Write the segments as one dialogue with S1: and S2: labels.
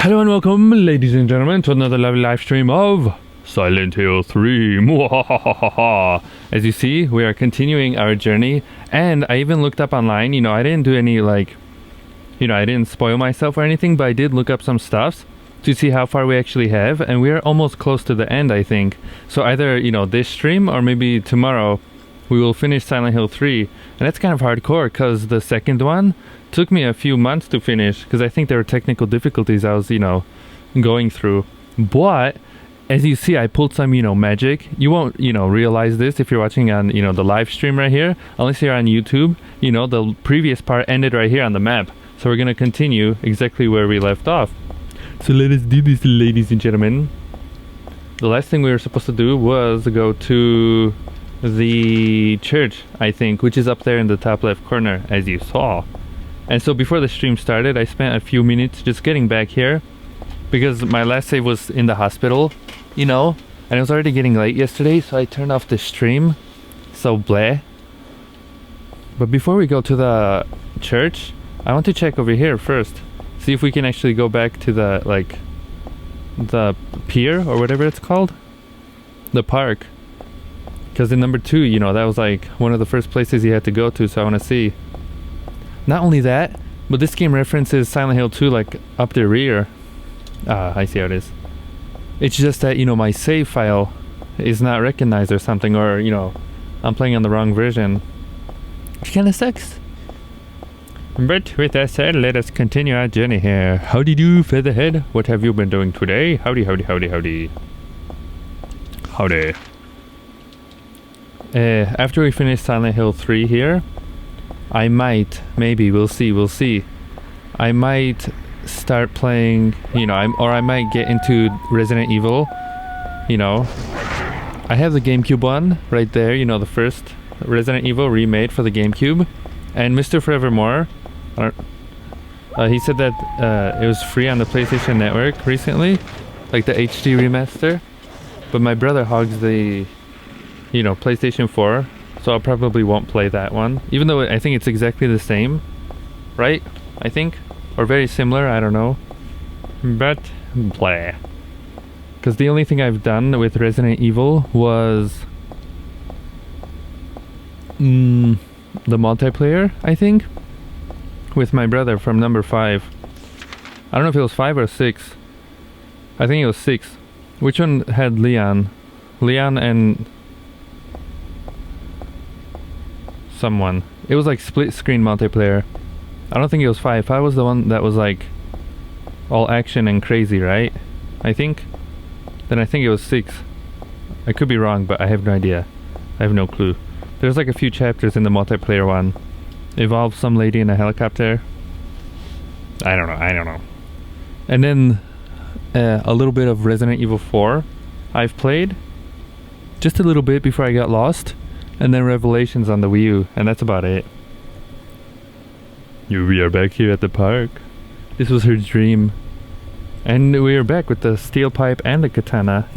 S1: Hello and welcome, ladies and gentlemen, to another lovely live stream of Silent Hill 3. As you see, we are continuing our journey, and I even looked up online. I didn't do any I didn't spoil myself or anything, but I did look up some stuffs to see how far we actually have, and we are almost close to the end, I think. So either, this stream or maybe tomorrow we will finish Silent Hill 3, and that's kind of hardcore because the second one took me a few months to finish because I think there were technical difficulties I was, going through. But as you see, I pulled some, magic. You won't, realize this if you're watching on, the live stream right here, unless you're on YouTube. The previous part ended right here on the map. So we're going to continue exactly where we left off. So let us do this, ladies and gentlemen. The last thing we were supposed to do was go to the church, I think, which is up there in the top left corner, as you saw. And so before the stream started, I spent a few minutes just getting back here because my last save was in the hospital, and it was already getting late yesterday, so I turned off the stream. So bleh. But before we go to the church, I want to check over here first. See if we can actually go back to the, the pier or whatever it's called. The park. Because in number 2, that was one of the first places you had to go to, so I want to see. Not only that, but this game references Silent Hill 2 up the rear. I see how it is. It's just that, my save file is not recognized or something, or, I'm playing on the wrong version. Which kind of sucks. But with that said, let us continue our journey here. Howdy do, Featherhead. What have you been doing today? Howdy, howdy, howdy, howdy. Howdy. After we finish Silent Hill 3 here, I might, maybe, we'll see. I might start playing, or I might get into Resident Evil, I have the GameCube one right there, the first Resident Evil remade for the GameCube. And Mr. Forevermore, he said that it was free on the PlayStation Network recently, the HD remaster. But my brother hogs the, PlayStation 4. So I probably won't play that one, even though I think it's exactly the same, right? I think, or very similar, I don't know. But blah. Because the only thing I've done with Resident Evil was the multiplayer, I think, with my brother from number 5. I don't know if it was 5 or 6. I think it was 6. Which one had Leon? Leon and someone. It was split screen multiplayer. I don't think it was 5. 5 was the one that was all action and crazy, right? I think. Then I think it was 6. I could be wrong, but I have no idea. I have no clue. There's a few chapters in the multiplayer one. Involves some lady in a helicopter. I don't know. And then a little bit of Resident Evil 4 I've played. Just a little bit before I got lost. And then Revelations on the Wii U, and that's about it. We are back here at the park. This was her dream. And we are back with the steel pipe and the katana,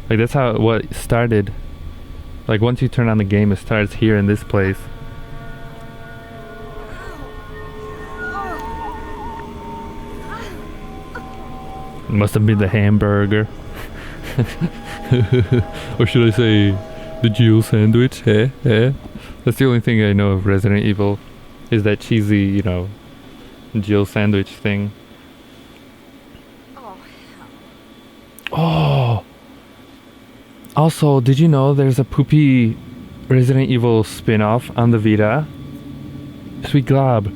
S1: that's how what started. Once you turn on the game, it starts here in this place. It must have been the hamburger. Or should I say the Jill sandwich, That's the only thing I know of Resident Evil, is that cheesy, Jill sandwich thing. Oh! Also, did you know there's a poopy Resident Evil spin-off on the Vita? Sweet glob.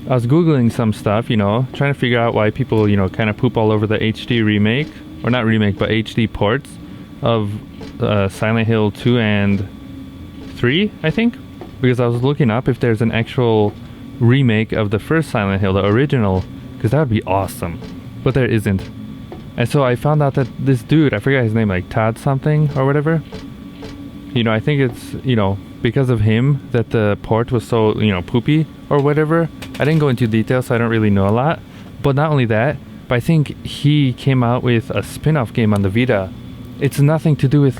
S1: I was googling some stuff, trying to figure out why people, kind of poop all over the HD remake, or not remake, but HD ports of Silent Hill 2 and 3, I think, because I was looking up if there's an actual remake of the first Silent Hill, the original, because that would be awesome, but there isn't. And so I found out that this dude, I forget his name, Todd something or whatever, I think it's, because of him that the port was so, poopy or whatever. I didn't go into detail, so I don't really know a lot, but not only that, but I think he came out with a spin-off game on the Vita. It's nothing to do with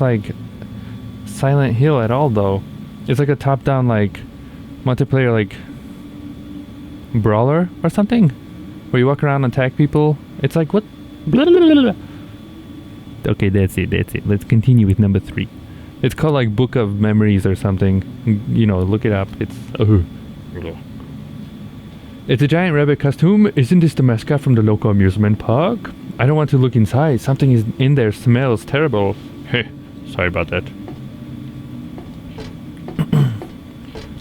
S1: Silent Hill at all, though. It's a top-down multiplayer brawler or something. where you walk around and attack people. It's like, what? Okay, that's it. Let's continue with number 3. It's called like Book of Memories or something. You know, look it up. It's a giant rabbit costume. Isn't this the mascot from the local amusement park? I don't want to look inside. Something is in there. Smells terrible. Hey, sorry about that.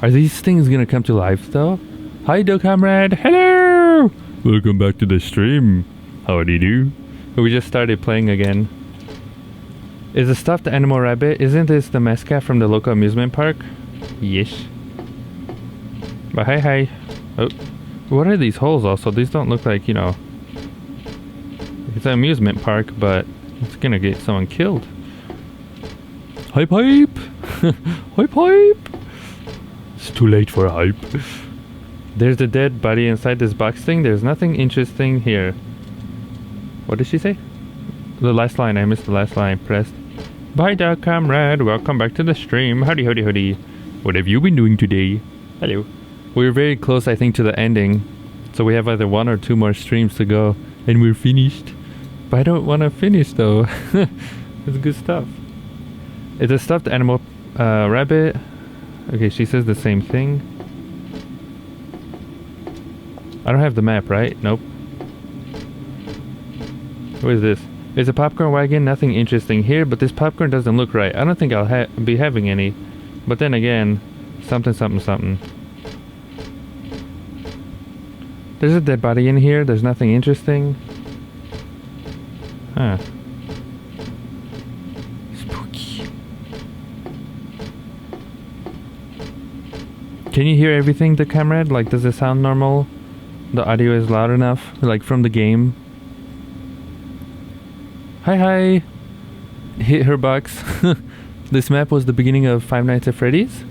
S1: Are these things gonna come to life though? Hi, comrade. Hello. Welcome back to the stream. How do you do? We just started playing again. Is a stuffed animal rabbit? Isn't this the mascot from the local amusement park? Yes. But hi. Oh, what are these holes also? These don't look like, you know... It's an amusement park, but it's gonna get someone killed. Hype! Hype! It's too late for hype. There's the dead body inside this box thing. There's nothing interesting here. What did she say? The last line. I missed the last line. Pressed. Bye, dog comrade. Welcome back to the stream. Howdy. What have you been doing today? Hello. We're very close, I think, to the ending. So we have either 1 or 2 more streams to go. And we're finished. But I don't want to finish, though. It's good stuff. It's a stuffed animal rabbit. Okay, she says the same thing. I don't have the map, right? Nope. What is this? It's a popcorn wagon, nothing interesting here, but this popcorn doesn't look right. I don't think I'll be having any. But then again, something. There's a dead body in here, there's nothing interesting. Huh. Spooky. Can you hear everything, the comrade? Like, does it sound normal? The audio is loud enough, like from the game? Hi. Hit her box. This map was the beginning of Five Nights at Freddy's?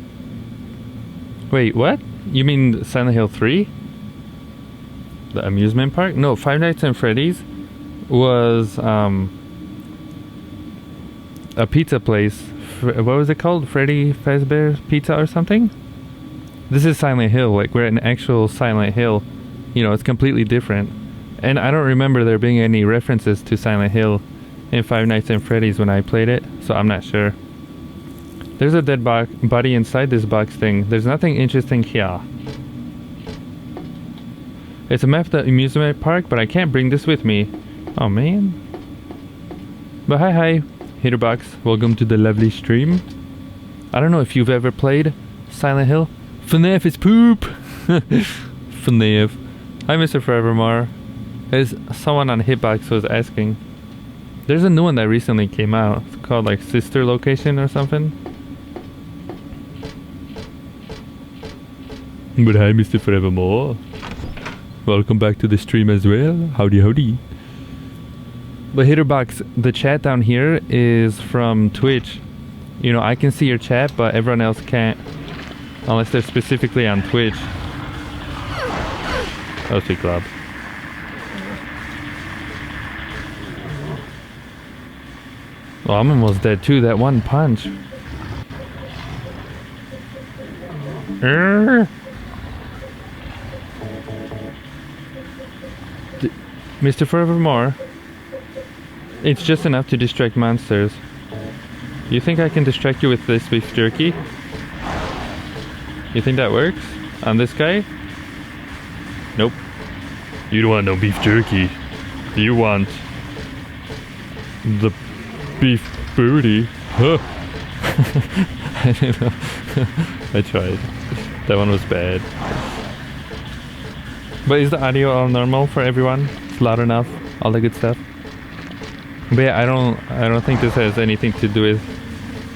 S1: Wait, what? You mean Silent Hill 3? The amusement park? No, Five Nights at Freddy's was a pizza place. What was it called? Freddy Fazbear's Pizza or something? This is Silent Hill. Like, we're at an actual Silent Hill. You know, it's completely different. And I don't remember there being any references to Silent Hill in Five Nights at Freddy's when I played it, so I'm not sure. There's a dead body inside this box thing. There's nothing interesting here. It's a map of the amusement park, but I can't bring this with me. Oh man. But hi, Hitterbox. Welcome to the lovely stream. I don't know if you've ever played Silent Hill. FNAF is poop! FNAF. Hi, Mr. Forevermore. As someone on Hitbox was asking. There's a new one that recently came out. It's called like Sister Location or something. But hi, Mr. Forevermore. Welcome back to the stream as well. Howdy. But Hitterbox, the chat down here is from Twitch. You know, I can see your chat, but everyone else can't. Unless they're specifically on Twitch. Oh, sweet club. Well, I'm almost dead too. That one punch. Mr. Forevermore, it's just enough to distract monsters. You think I can distract you with this beef jerky? You think that works? On this guy? Nope. You don't want no beef jerky. You want the beef booty. Huh. I don't know. I tried. That one was bad. But is the audio all normal for everyone? It's loud enough? All the good stuff? But yeah, I don't think this has anything to do with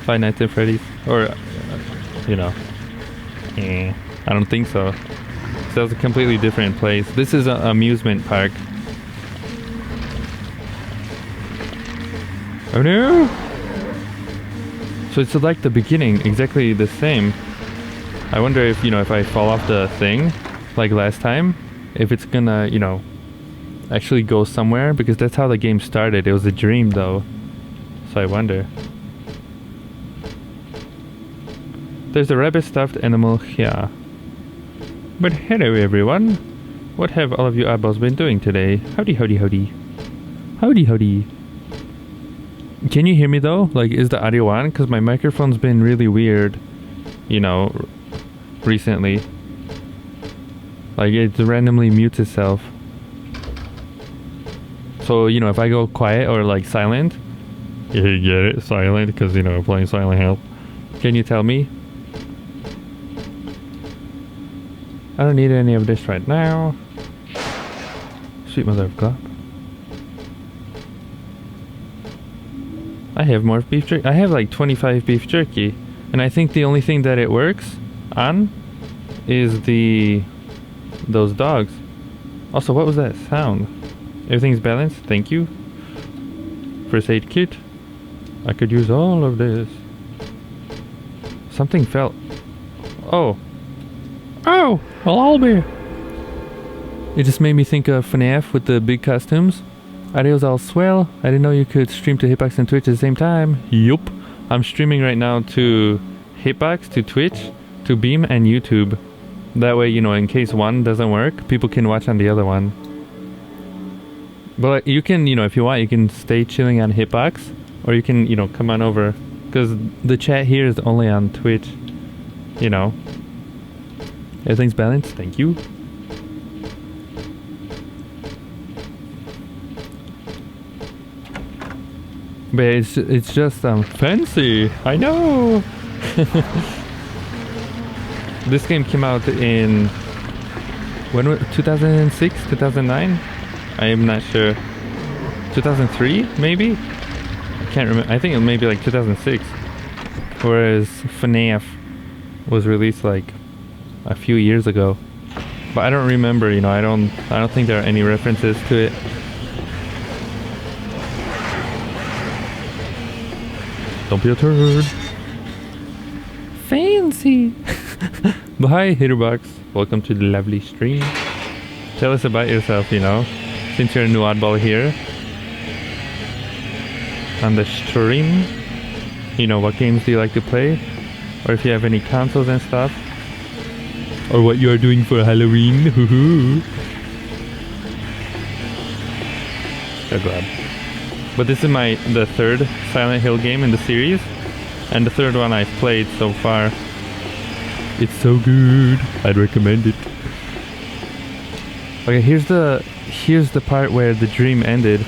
S1: Five Nights at Freddy's. Or, you know. I don't think so. That was a completely different place. This is an amusement park. Oh no! So it's like the beginning, exactly the same. I wonder if, you know, if I fall off the thing, like last time, if it's gonna, you know, actually go somewhere, because that's how the game started. It was a dream though. So I wonder. There's a rabbit stuffed animal here. But hello everyone. What have all of you eyeballs been doing today? Howdy, howdy, howdy. Howdy, howdy. Can you hear me though? Like, is the audio on? Because my microphone's been really weird, you know, recently. Like, it randomly mutes itself. So, you know, if I go quiet or like silent, you get it? Silent, because, you know, I'm playing Silent Hill. Can you tell me? I don't need any of this right now. Sweet mother of God. I have more beef jerky. I have like 25 beef jerky. And I think the only thing that it works on is those dogs. Also, what was that sound? Everything's balanced? Thank you. First aid kit. I could use all of this. Something fell. Oh. Oh! Hello there. It just made me think of FNAF with the big costumes. Adios all swell. I didn't know you could stream to Hitbox and Twitch at the same time. Yup. I'm streaming right now to Hitbox, to Twitch, to Beam, and YouTube. That way, you know, in case one doesn't work, people can watch on the other one. But you can, you know, if you want, you can stay chilling on Hitbox, or you can, you know, come on over. Because the chat here is only on Twitch, you know. Everything's balanced, thank you. But it's just fancy, I know. This game came out in, when was 2006, 2009? I am not sure. 2003 maybe? I can't remember. I think it may be like 2006. Whereas FNAF was released like a few years ago. But I don't remember, you know, I don't think there are any references to it. Don't be a turd. Fancy. But hi, Hitterbox. Welcome to the lovely stream. Tell us about yourself, you know, since you're a new oddball here on the stream. You know, what games do you like to play? Or if you have any consoles and stuff. Or what you are doing for Halloween. So glad. But this is the third Silent Hill game in the series, and the third one I've played so far. It's so good. I'd recommend it. Okay, here's the part where the dream ended.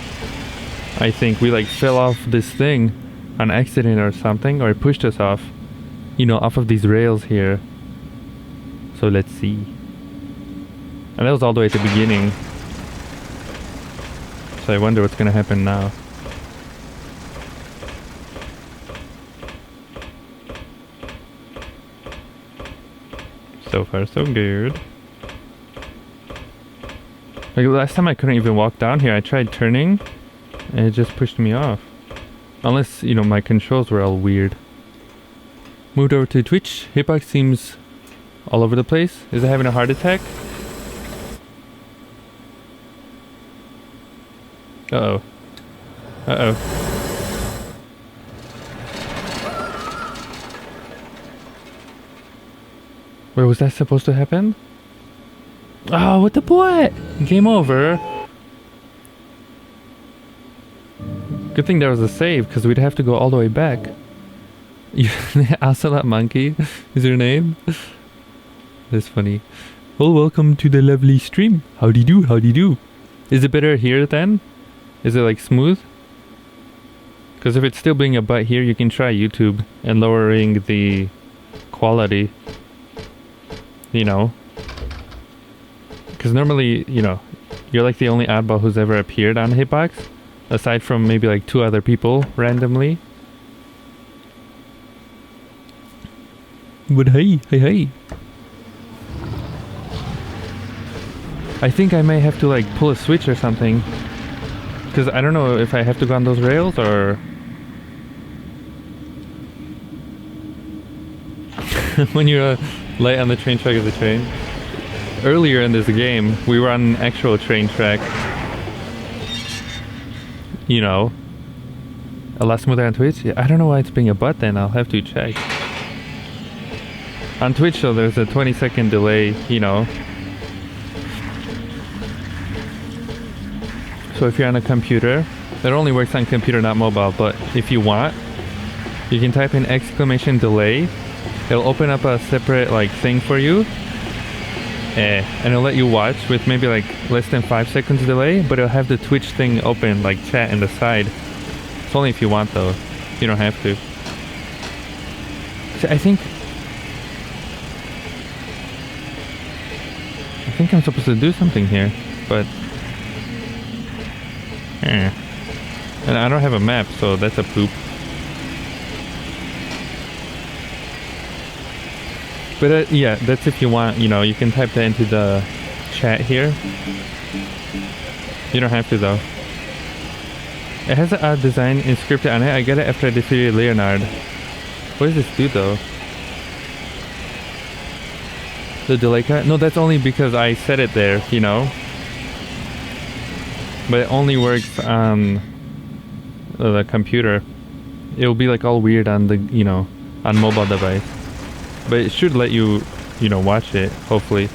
S1: I think we like fell off this thing on accident or something, or it pushed us off, you know, off of these rails here. So let's see. And that was all the way at the beginning. So I wonder what's gonna happen now. So far so good. Like last time I couldn't even walk down here. I tried turning and it just pushed me off. Unless, you know, my controls were all weird. Moved over to Twitch. Hitbox seems all over the place. Is it having a heart attack? Uh-oh. Uh-oh. Wait, was that supposed to happen? Oh, what the what? Game over. Good thing there was a save, because we'd have to go all the way back. Ocelot Monkey is your name? That's funny. Well, welcome to the lovely stream. Howdy do, howdy do. Is it better here then? Is it like smooth? Because if it's still being a butt here, you can try YouTube and lowering the quality. You know, because normally, you know, you're like the only oddball who's ever appeared on Hitbox, aside from maybe like 2 other people randomly. But hey. I think I may have to like pull a switch or something, because I don't know if I have to go on those rails or... when you're late on the train track of the train. Earlier in this game, we were on an actual train track. You know, a lot smoother on Twitch. Yeah, I don't know why it's being a butt then. I'll have to check. On Twitch though, there's a 20-second delay, you know. So if you're on a computer, it only works on computer, not mobile, but if you want, you can type in exclamation delay. It'll open up a separate like thing for you. And it'll let you watch with maybe like less than 5 seconds delay, but it'll have the Twitch thing open, like chat in the side. It's only if you want though. You don't have to. So I think I'm supposed to do something here, but and I don't have a map, so that's a poop. But yeah, that's if you want, you know, you can type that into the chat here. You don't have to though. It has an odd design inscripted on it. I got it after I defeated Leonard. What does this do though? The delay cut? No, that's only because I set it there, you know. But it only works on the computer. It'll be like all weird on the, you know, on mobile device. But it should let you, you know, watch it, hopefully.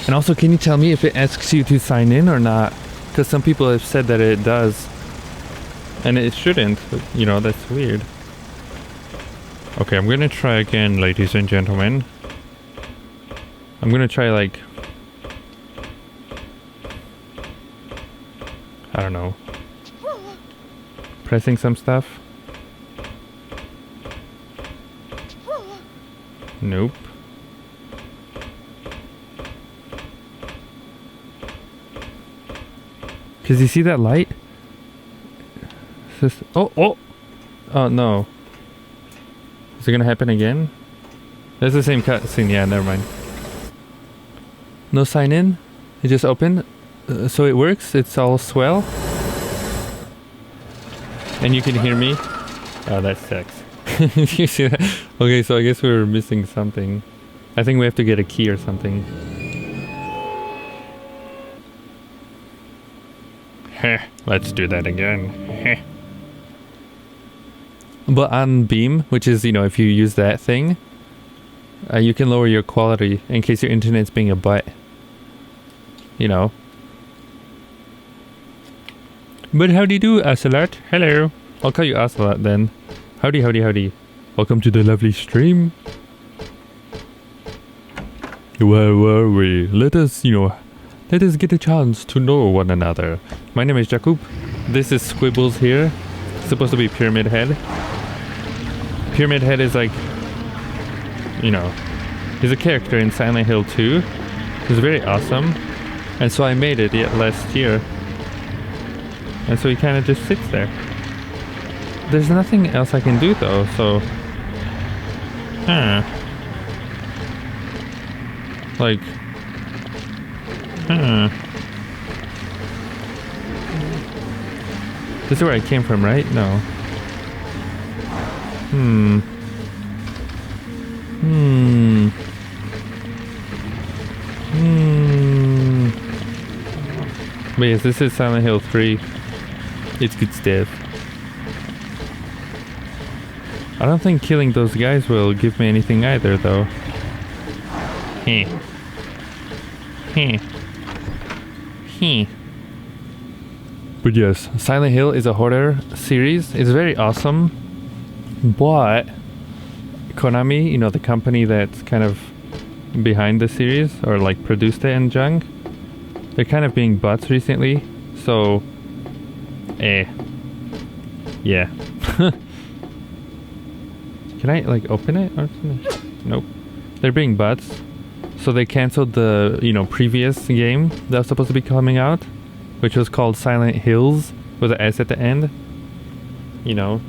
S1: And also, can you tell me if it asks you to sign in or not? Because some people have said that it does. And it shouldn't, but, you know, that's weird. Okay, I'm gonna try again, ladies and gentlemen. I'm gonna try, like, I don't know, pressing some stuff. Nope. Cause you see that light? Oh no. Is it gonna happen again? That's the same cutscene. Yeah, never mind. No sign in. It just opened. So it works. It's all swell. And you can hear me. Oh, that sucks. You see that? Okay, so I guess we're missing something. I think we have to get a key or something. Heh, let's do that again. Heh. But on Beam, which is, you know, if you use that thing, you can lower your quality in case your internet's being a butt. You know. But how do you do, Ocelot? Hello. I'll call you Ocelot then. Howdy, howdy, howdy. Welcome to the lovely stream. Where were we? Let us, you know, let us get a chance to know one another. My name is Jakub. This is Squibbles here. It's supposed to be Pyramid Head. Pyramid Head is like, you know, he's a character in Silent Hill 2. He's very awesome. And so I made it last year. And so he kind of just sits there. There's nothing else I can do though, so... Like... This is where I came from, right? No. But yes, this is Silent Hill 3. It's good stuff. I don't think killing those guys will give me anything either, though. Heh. Heh. Heh. But yes, Silent Hill is a horror series. It's very awesome. But Konami, you know, the company that's kind of behind the series, or like produced it and junk, they're kind of being butts recently. So, yeah. Can I like open it or something? Nope. They're being butts. So they canceled the, you know, previous game that was supposed to be coming out, which was called Silent Hills with an S at the end. You know,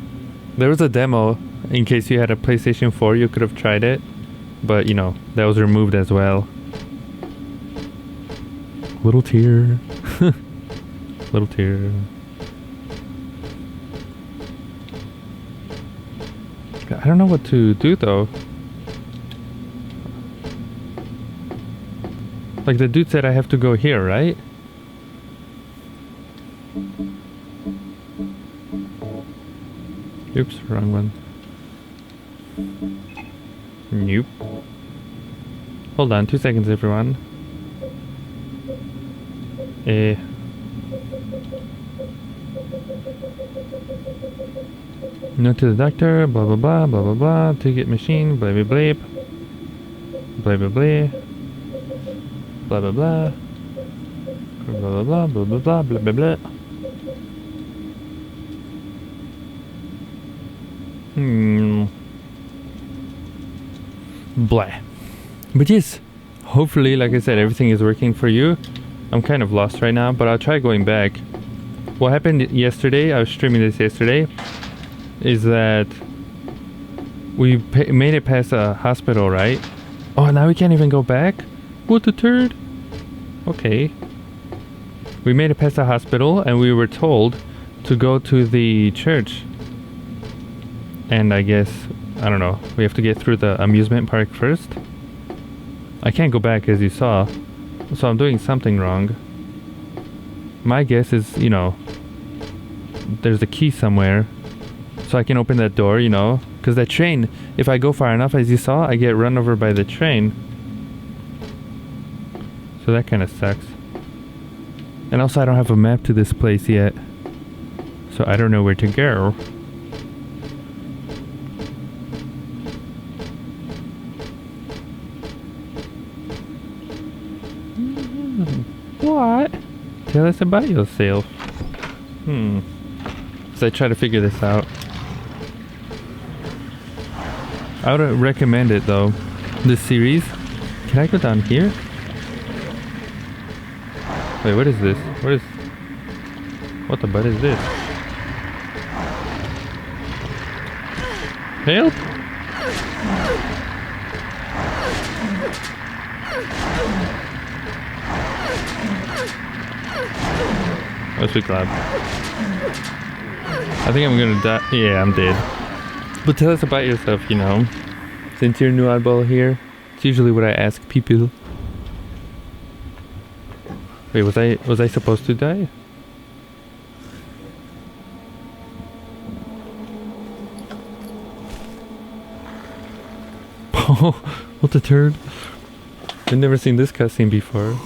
S1: there was a demo in case you had a PlayStation 4, you could have tried it, but you know, that was removed as well. Little tear. Little tear. I don't know what to do though. Like the dude said I have to go here, right? Oops, wrong one. Nope. Hold on, 2 seconds everyone. No to the doctor, blah blah blah, blah blah blah, ticket machine, blah blah blah, blah blah blah, blah blah blah, blah blah blah, blah blah blah, blah blah blah. Blah. But yes, hopefully, like I said, everything is working for you. I'm kind of lost right now, but I'll try going back. What happened yesterday, I was streaming this yesterday, is that we made it past a hospital, right? Oh, now we can't even go back? What the turd? Okay. We made it past the hospital and we were told to go to the church. And I guess, I don't know, we have to get through the amusement park first. I can't go back as you saw, so I'm doing something wrong. My guess is, you know, there's a key somewhere so I can open that door, you know, because that train, if I go far enough, as you saw, I get run over by the train. So that kind of sucks. And also I don't have a map to this place yet, so I don't know where to go. What? Tell us about yourself. So I try to figure this out. I would recommend it though, this series. Can I go down here? Wait, what is this? What the butt is this? Help! Let's be glad. I think I'm gonna die. Yeah, I'm dead. But tell us about yourself, you know. Since you're a new oddball here, it's usually what I ask people. Wait, was I supposed to die? Oh, what the turd? I've never seen this cutscene before.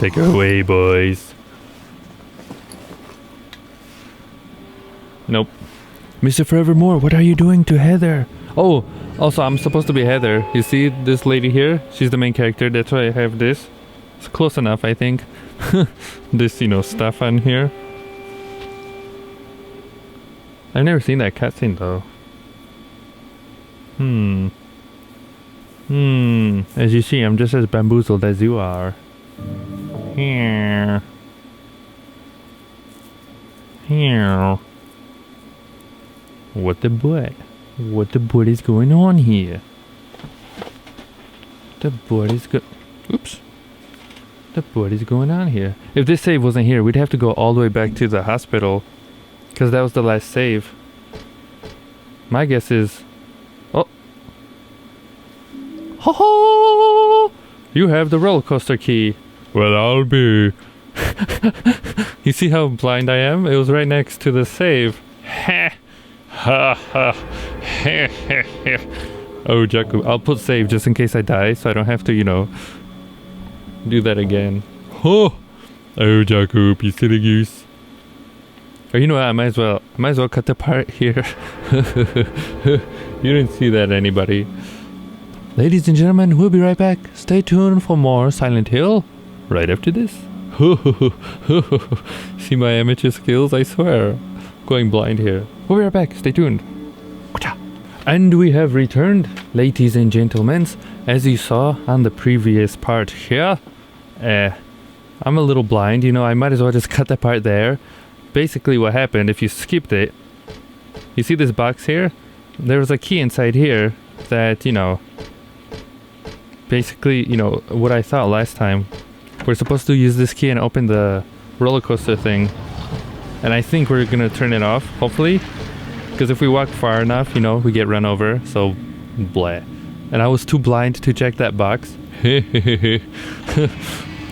S1: Take her away, boys. Nope. Mr. Forevermore, what are you doing to Heather? Oh, also I'm supposed to be Heather. You see this lady here? She's the main character, that's why I have this. It's close enough, I think. This, you know, stuff on here. I've never seen that cutscene though. As you see, I'm just as bamboozled as you are. Here. What the butt? What the butt is going on here? The butt is Oops. The butt is going on here? If this save wasn't here, we'd have to go all the way back to the hospital. Because that was the last save. My guess is... Oh! Ho ho! You have the roller coaster key. Well, I'll be... You see how blind I am? It was right next to the save. Ha! Ha ha! Oh, Jakub, I'll put save just in case I die, so I don't have to, you know, do that again. Oh, Jakub, you silly goose. Or you know what? I might as well cut the part here. You didn't see that, anybody. Ladies and gentlemen, we'll be right back. Stay tuned for more Silent Hill right after this. See my amateur skills? I swear. Going blind here. We'll be right back. Stay tuned. And we have returned, ladies and gentlemen. As you saw on the previous part here, I'm a little blind, you know, I might as well just cut that part there. Basically what happened, if you skipped it, you see this box here? There was a key inside here that, you know, basically, you know, what I thought last time. We're supposed to use this key and open the roller coaster thing. And I think we're gonna turn it off, hopefully. Because if we walk far enough, you know, we get run over, so blah. And I was too blind to check that box.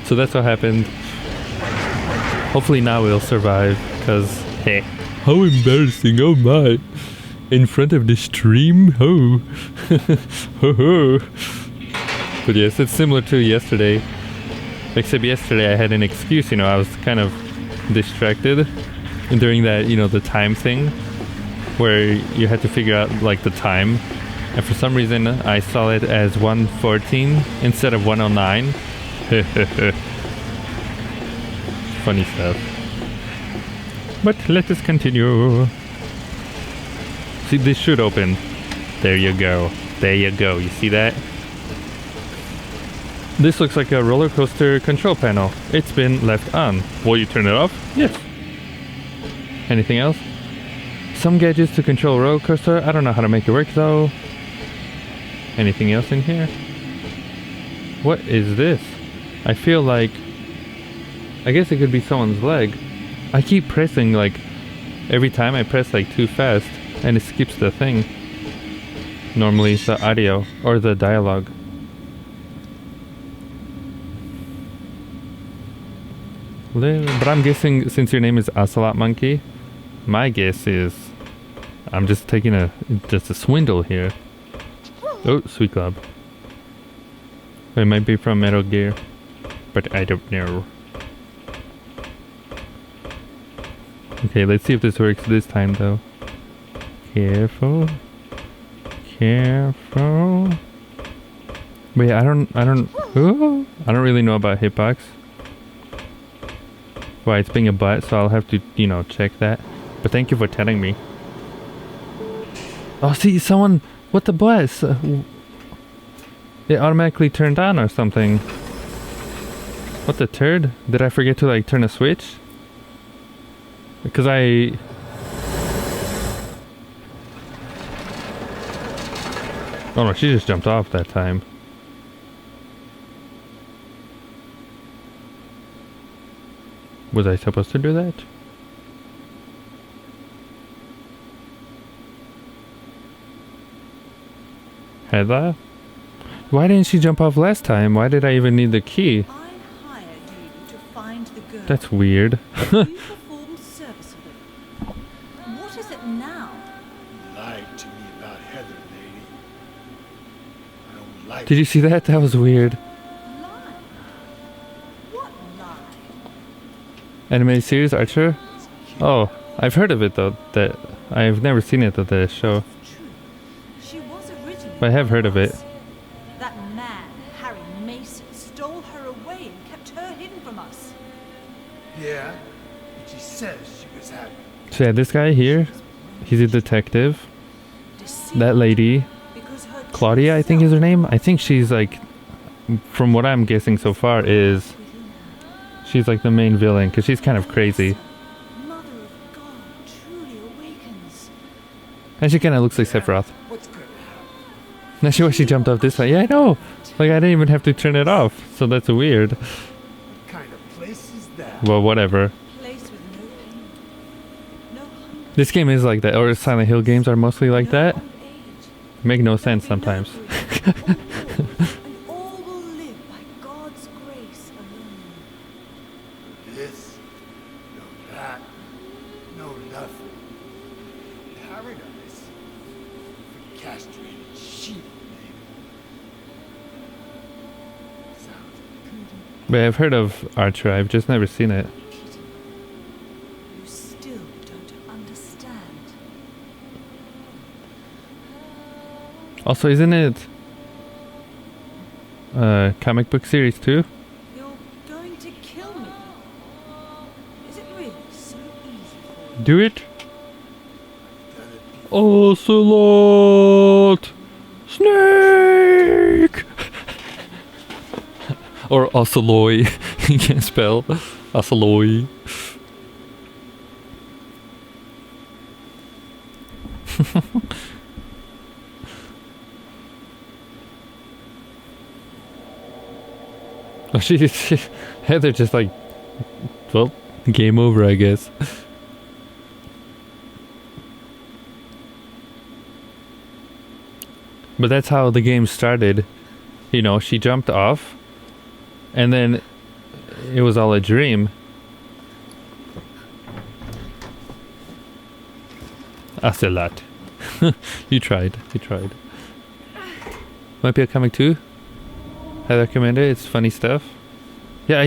S1: So that's what happened. Hopefully now we'll survive, because, hey. How embarrassing, oh my. In front of the stream, ho. Ho ho. But yes, it's similar to yesterday. Except yesterday I had an excuse, I was kind of distracted during that, the time thing where you had to figure out like the time. And for some reason I saw it as 1:14 instead of 1:09. Funny stuff. But let us continue. See, this should open. There you go. There you go. You see that? This looks like a roller coaster control panel. It's been left on. Will you turn it off? Yes. Anything else? Some gadgets to control roller coaster. I don't know how to make it work though. Anything else in here? What is this? I feel like... I guess it could be someone's leg. I keep pressing like... Every time I press like too fast and it skips the thing. Normally it's the audio or the dialogue. But I'm guessing since your name is Ocelot Monkey, my guess is I'm just taking a swindle here. Oh, Sweet Club. It might be from Metal Gear, but I don't know. Okay, let's see if this works this time though. Careful. Careful. Wait, I don't really know about hitbox. Why it's being a butt, so I'll have to, check that. But thank you for telling me. Oh, see, someone... What the bus? It automatically turned on or something. What the turd? Did I forget to, like, turn a switch? Because I... Oh no, she just jumped off that time. Was I supposed to do that? Heather? Why didn't she jump off last time? Why did I even need the key?
S2: I hired you to find the girl.
S1: That's weird.
S2: You performed serviceably. What is it now?
S3: You lied to me about Heather, lady. I don't like
S1: Did you see that? That was weird.
S2: Lie? What lie?
S1: Animated series, Archer? Oh, I've heard of it though. That I've never seen it at the show.
S2: True. She was originally.
S1: But I have heard of it.
S2: That man, Harry Mason, stole her away and kept her hidden from us.
S3: Yeah, but she says she was happy.
S1: So yeah, this guy here, he's a detective.
S2: Deceived
S1: That lady,
S2: because her true
S1: Claudia, I think is her
S2: self
S1: name. I think she's like, from what I'm guessing so far, is
S2: within her.
S1: she's like the main villain because she's kind of crazy.
S2: Mother of God truly awakens.
S1: And she kind of looks like Sephiroth.
S3: What's gonna happen?
S1: Not sure why she jumped off this side. Yeah, I know. Like I didn't even have to turn it off, so that's weird.
S3: What kind of place is that?
S1: Well, whatever.
S2: Place with no pain, no hunger,
S1: This game is like that, or Silent Hill games are mostly like
S2: no
S1: that.
S2: old age.
S1: Make no sense sometimes.
S2: And all will live by God's grace alone.
S3: This, no that, no nothing. Paradise for castrated sheep, maybe. Sounds good.
S1: But I've heard of Archer, I've just never seen it.
S2: Peter, you still don't understand.
S1: Also, isn't it comic book series too?
S2: You're going to kill me. Is it really so easy for you?
S1: Do it?
S3: Done it before.
S1: Ocelot! Snake! Or Oceloy. You can't spell. Oceloy. Oh, Heather just like, well, game over, I guess. But that's how the game started. You know, she jumped off, and then it was all a dream. Ocelot. You tried. You tried. Might be a comic too. I recommend it. It's funny stuff. Yeah,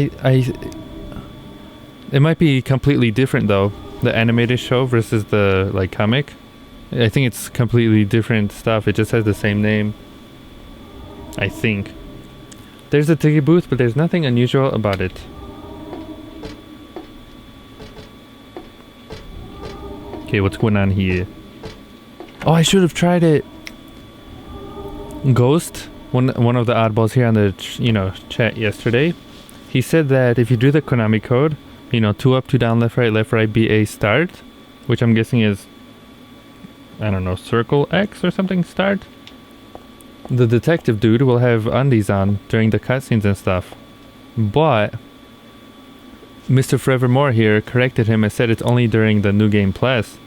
S1: it might be completely different though. The animated show versus the like comic. I think it's completely different stuff. It just has the same name. I think. There's a ticket booth, but there's nothing unusual about it. Okay, what's going on here? Oh, I should have tried it. Ghost, one of the oddballs here on the chat yesterday, he said that if you do the Konami code, 2 up, 2 down, left, right, BA start, which I'm guessing is, I don't know, circle X or something start, the detective dude will have undies on during the cutscenes and stuff. But Mr. Forevermore here corrected him and said it's only during the New Game Plus.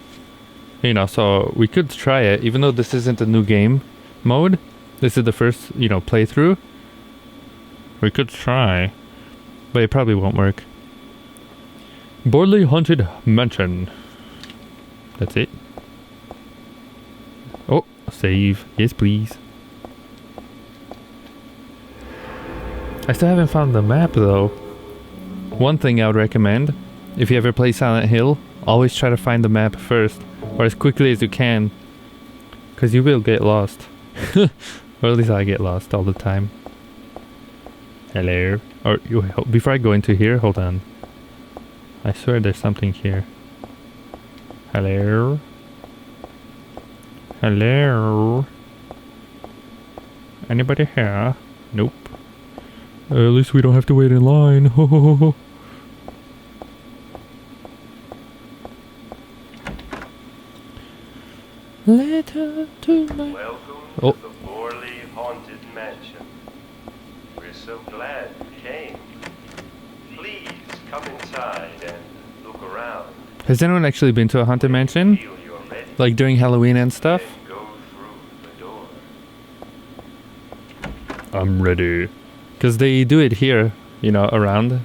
S1: So we could try it, even though this isn't a new game mode. This is the first, playthrough. We could try, but it probably won't work. Borley Haunted Mansion. That's it. Oh, save. Yes, please. I still haven't found the map, though. One thing I would recommend, if you ever play Silent Hill, always try to find the map first, or as quickly as you can, because you will get lost. Or at least I get lost all the time. Hello. Or before I go into here, hold on. I swear there's something here. Hello. Hello. Anybody here? Nope. At least we don't have to wait in line. Ho ho ho ho. Letter to my...
S4: Welcome to the Borley Haunted Mansion. We're so glad you came. Please come inside and look around.
S1: Has anyone actually been to a haunted mansion?
S4: Feel you're ready.
S1: Like during Halloween and stuff?
S4: Then go through the door.
S1: I'm ready. Because they do it here, around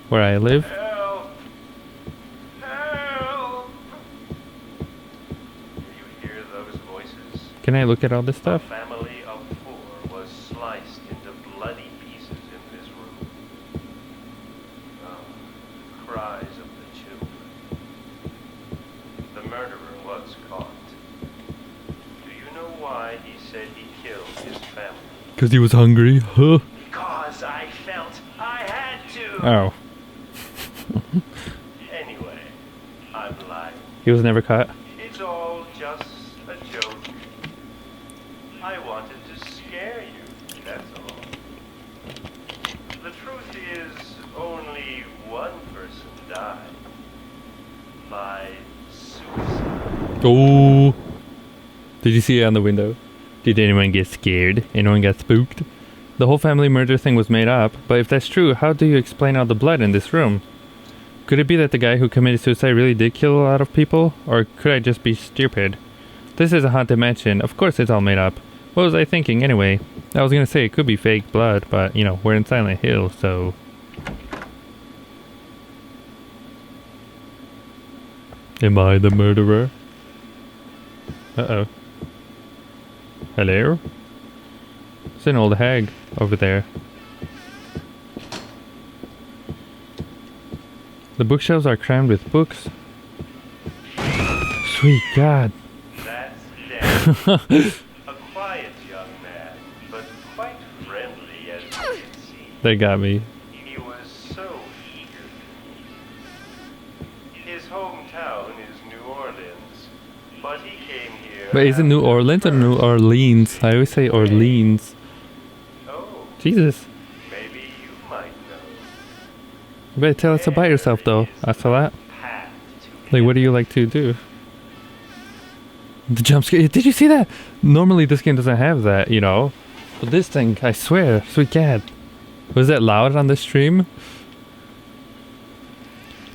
S1: where I live.
S4: Help! Help! You hear those voices?
S1: Can I look at all this
S4: A
S1: stuff?
S4: family of 4 was sliced into bloody pieces in this room. Cries of the children. The murderer was caught. Do you know why he said he killed his family?
S1: Because he was hungry. Huh?
S4: Because I felt I had to.
S1: Oh.
S4: Anyway, I'm lying.
S1: He was never caught?
S4: It's all just a joke. I wanted to scare you, that's all. The truth is, only one person died. By suicide.
S1: Oh. Did you see it on the window? Did anyone get scared? Anyone got spooked? The whole family murder thing was made up, but if that's true, how do you explain all the blood in this room? Could it be that the guy who committed suicide really did kill a lot of people? Or could I just be stupid? This is a haunted mansion. Of course it's all made up. What was I thinking anyway? I was gonna say it could be fake blood, but we're in Silent Hill, so... Am I the murderer? Uh-oh. Hello? It's an old hag over there. The bookshelves are crammed with books. Sweet God.
S4: That's Dan. A quiet young man, but quite friendly as you can see.
S1: They got me.
S4: He was so eager. His hometown is New Orleans, but he came here.
S1: But is it New Orleans or New Orleans? I always say Orleans.
S4: Oh,
S1: Jesus.
S4: maybe you might know.
S1: You better tell us about yourself though, after that.
S4: Path to
S1: Like, what do you like to do? The jump scare. Did you see that? Normally this game doesn't have that, But this thing, I swear, sweet God. Was that loud on the stream?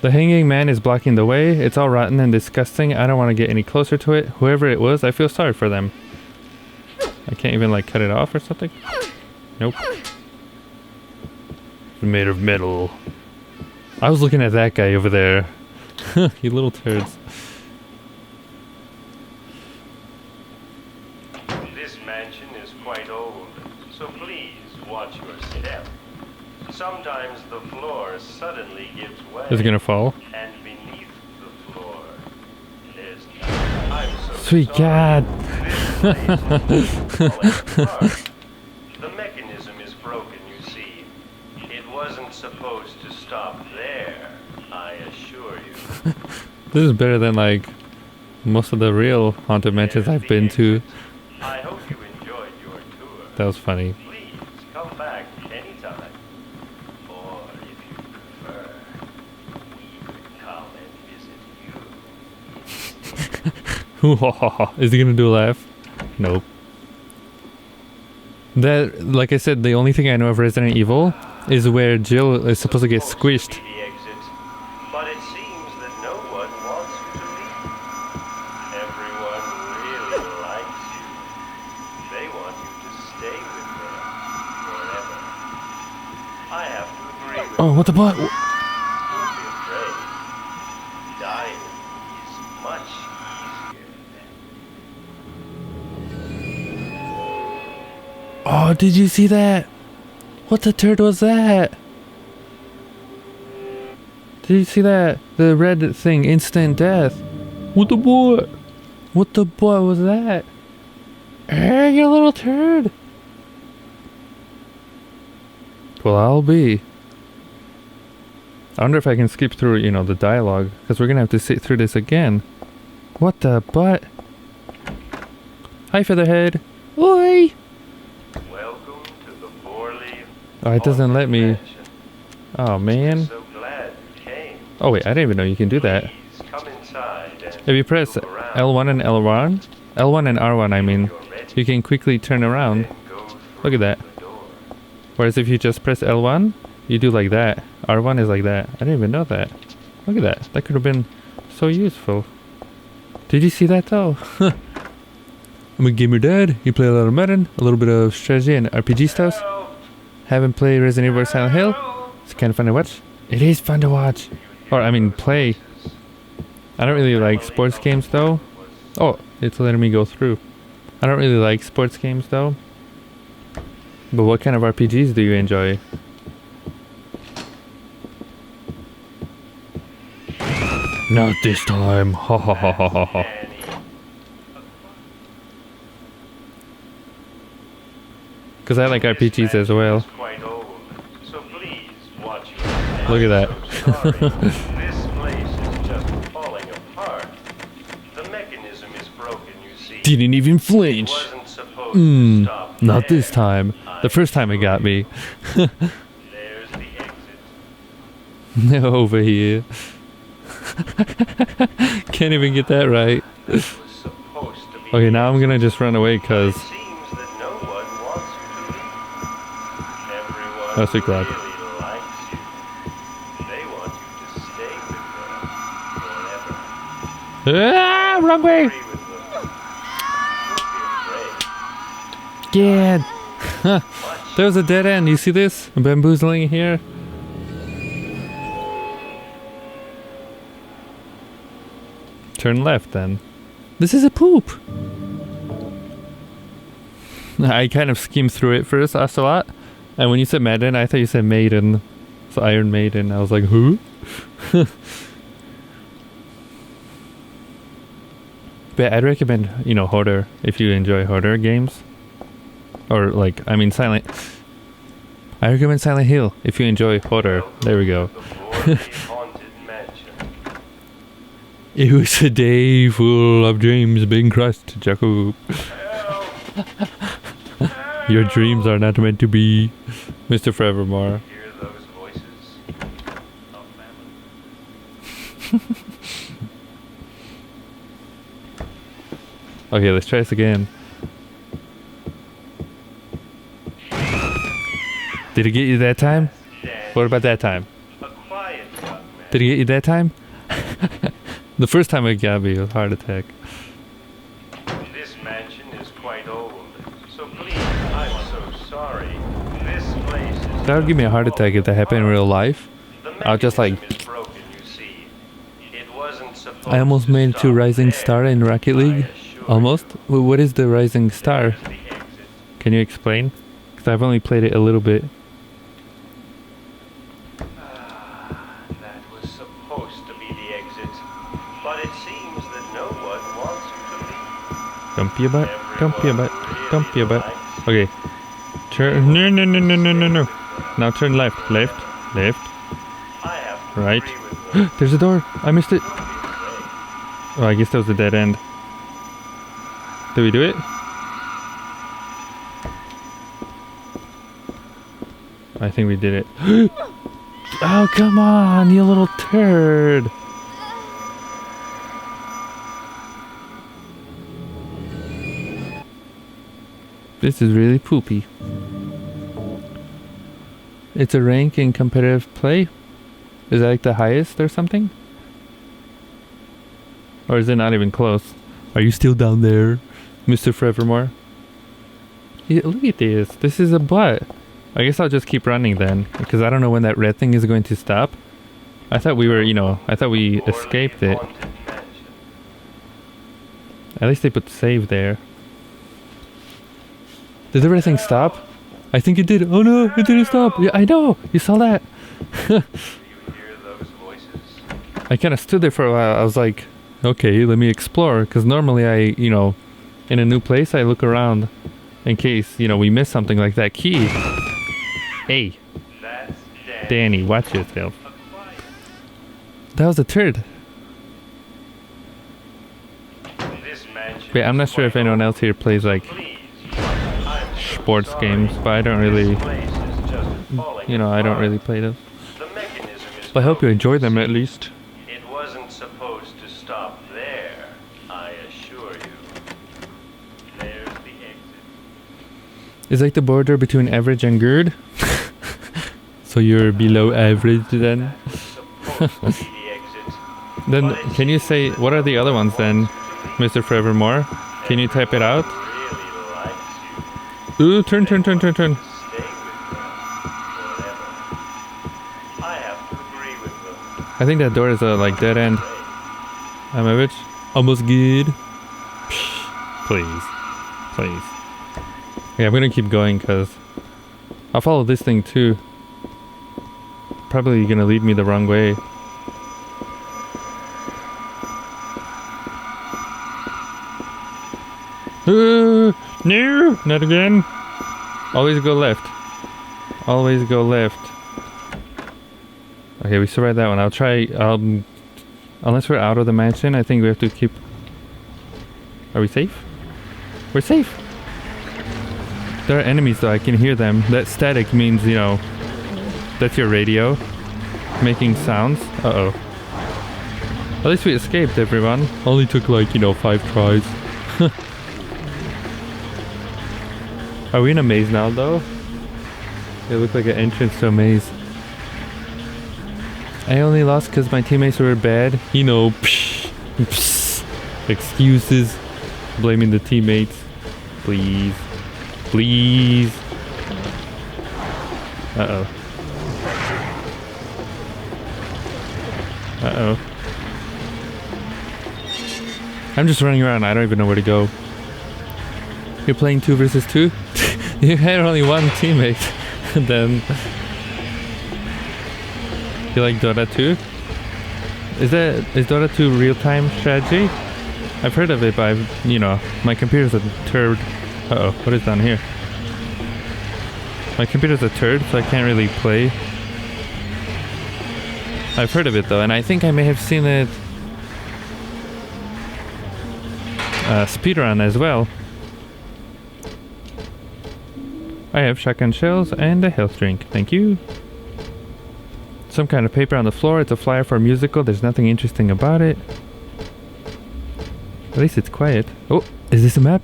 S1: The hanging man is blocking the way. It's all rotten and disgusting. I don't want to get any closer to it. Whoever it was, I feel sorry for them. I can't even cut it off or something? Nope. It's made of metal. I was looking at that guy over there. You little turds.
S4: This mansion is quite old, so please watch your step. Sometimes the floor suddenly gives way.
S1: Is it gonna fall?
S4: And beneath the floor, there's nothing. I'm so
S1: Sweet
S4: sorry.
S1: God.
S4: This place is falling apart. The mechanism is broken, you see. It wasn't supposed to stop there, I assure you.
S1: This is better than like most of the real haunted mansions I've been to.
S4: I hope you enjoyed your tour.
S1: That was funny.
S4: Please come back anytime. Or if you prefer, we could come and visit you.
S1: Is he gonna do a laugh? Nope. That, like I said, the only thing I know of Resident Evil is where Jill is supposed to get squished.
S4: Be the exit, but it seems that no one wants you to leave. Everyone really likes you. They want you to stay with them forever. I have to agree with
S1: Oh, what the butt?
S4: you. Don't be afraid. Dying is much easier.
S1: Oh, did you see that? What the turd was that? Did you see that? The red thing, instant death. What the boy? What the boy was that? Hey, you little turd. Well, I'll be. I wonder if I can skip through, you know, the dialogue, because we're gonna have to sit through this again. What the butt? Hi, Featherhead. Oi!
S4: Welcome to the poorly.
S1: Oh, it doesn't let me.
S4: mansion.
S1: Oh, man.
S4: So glad you came.
S1: Oh, wait, I didn't even know you can do that.
S4: Please come inside and
S1: If you press
S4: look around.
S1: L1 and L1, L1 and R1, I mean,
S4: You're ready,
S1: you can quickly turn around.
S4: then go
S1: Look at that.
S4: through the door.
S1: Whereas if you just press L1, you do like that. R1 is like that. I didn't even know that. Look at that. That could have been so useful. Did you see that though? I'm a gamer dad. You play a lot of Madden, a little bit of strategy and RPG stuff.
S4: Help!
S1: Haven't played Resident Evil Silent Hill? It's kind of fun to watch. It is fun to watch. Or, I mean, play. I don't really like sports games though. Oh, it's letting me go through. I don't really like sports games though. But what kind of RPGs do you enjoy? Not this time. Ha ha ha ha ha ha.
S4: Annie.
S1: Because I like RPGs as well.
S4: It's quite old, so please watch your step.
S1: Look at that.
S4: I'm so sorry. This place is just falling apart. The mechanism is broken, you see.
S1: Didn't even
S4: It
S1: flinch.
S4: wasn't supposed to stop
S1: Not
S4: there.
S1: this time. The first time it got me.
S4: There's the exit.
S1: Over here. Can't even get that right.
S4: This was supposed to be.
S1: Okay, now I'm gonna just run away
S4: It
S1: because
S4: seems that no one wants you to leave. Everyone
S1: That's a cloud.
S4: really likes you. They want you to stay with them forever.
S1: wrong way.
S4: Agree with them. Don't be afraid.
S1: Yeah. There's a dead end. You see this? Bamboozling here. Turn left then. This is a poop. I kind of skimmed through it first, Ocelot. And when you said Madden, I thought you said Maiden. So Iron Maiden. I was like, who? But I'd recommend, you know, horror if you enjoy horror games. Or like, I mean Silent. I recommend Silent Hill if you enjoy horror. There we go.
S4: The poorly haunted mansion.
S1: It was a day full of dreams being crushed, Jacob.
S4: Help!
S1: Your dreams are not meant to be, Mr. Forevermore.
S4: Hear those voices of family.
S1: Okay, let's try this again. Did it get you that time?
S4: Dead.
S1: What about that time?
S4: A quiet young man.
S1: Did it get you that time? The first time it got me, it was a heart attack.
S4: This mansion is quite old, so please, I'm so sorry. This place is
S1: That would give me a heart attack if that happened in real life.
S4: The
S1: I'll just, like-
S4: mechanism is broken, you see. It wasn't supposed
S1: I almost
S4: to
S1: made it to
S4: stop
S1: Rising
S4: there,
S1: Star in Rocket
S4: I
S1: League.
S4: assure
S1: Almost.
S4: you.
S1: What is the Rising Star?
S4: There's the exit.
S1: Can you explain? Because I've only played it a little bit. Don't be a butt. Don't be a butt. Don't be a butt. Okay. Turn. No, no, no, no, no, no, no. Now turn left. Left. Left.
S4: I have to
S1: Right.
S4: agree with them.
S1: There's a door. I missed it. Oh, I guess that was a dead end. Did we do it? I think we did it. Oh, come on, you little turd. This is really poopy. It's a rank in competitive play? Is that like the highest or something? Or is it not even close? Are you still down there, Mr. Forevermore? Yeah, look at this. This is a butt. I guess I'll just keep running then, because I don't know when that red thing is going to stop. I thought we were, I thought we escaped it. At least they put save there. Did the red thing stop? I think it did. Oh no, it didn't stop. Yeah, I know. You saw that.
S4: Do you hear those voices?
S1: I kind of stood there for a while. I was like, okay, let me explore. Because normally I, in a new place, I look around in case, we miss something like that key. Hey,
S4: That's
S1: Danny, watch yourself. That was a turd.
S4: This mansion
S1: Wait, I'm not sure if anyone else here plays like
S4: Please. I'm so
S1: sports
S4: sorry.
S1: games, but I don't really,
S4: This place is just falling
S1: I don't
S4: apart.
S1: really play those.
S4: The mechanism is
S1: But I hope you
S4: broken,
S1: enjoy them
S4: see.
S1: at least.
S4: It wasn't supposed to stop there, I assure you. There's the exit.
S1: It's like the border between average and good. So you're below average then?
S4: Supposed to be the exit.
S1: Then can you say, what are the other ones then, Mr. Forevermore? Can you type it out?
S4: Really likes you.
S1: Ooh, turn.
S4: Stay with them forever. I have to agree with them.
S1: I think that door is a dead end. Am I rich? Almost good. Please. Please. Yeah, I'm gonna keep going because I'll follow this thing too. Probably gonna lead me the wrong way. No, not again. Always go left. Always go left. Okay, we survived that one. I'll try, unless we're out of the mansion, I think we have to keep... Are we safe? We're safe! There are enemies though, I can hear them. That static means, that's your radio making sounds. Uh-oh. At least we escaped, everyone. Only took 5 tries. Are we in a maze now though? It looked like an entrance to a maze. I only lost because my teammates were bad. Excuses. Blaming the teammates. Please. Please. Uh-oh. Uh-oh. I'm just running around. I don't even know where to go. You're playing 2 versus 2? You had only one teammate. Then... You like Dota 2? Is Dota 2 real-time strategy? I've heard of it, but my computer's a turd. Uh-oh, what is down here? My computer's a turd, so I can't really play. I've heard of it though, and I think I may have seen it speedrun as well. I have shotgun shells and a health drink, thank you. Some kind of paper on the floor. It's a flyer for a musical. There's nothing interesting about it. At least it's quiet. Oh, is this a map?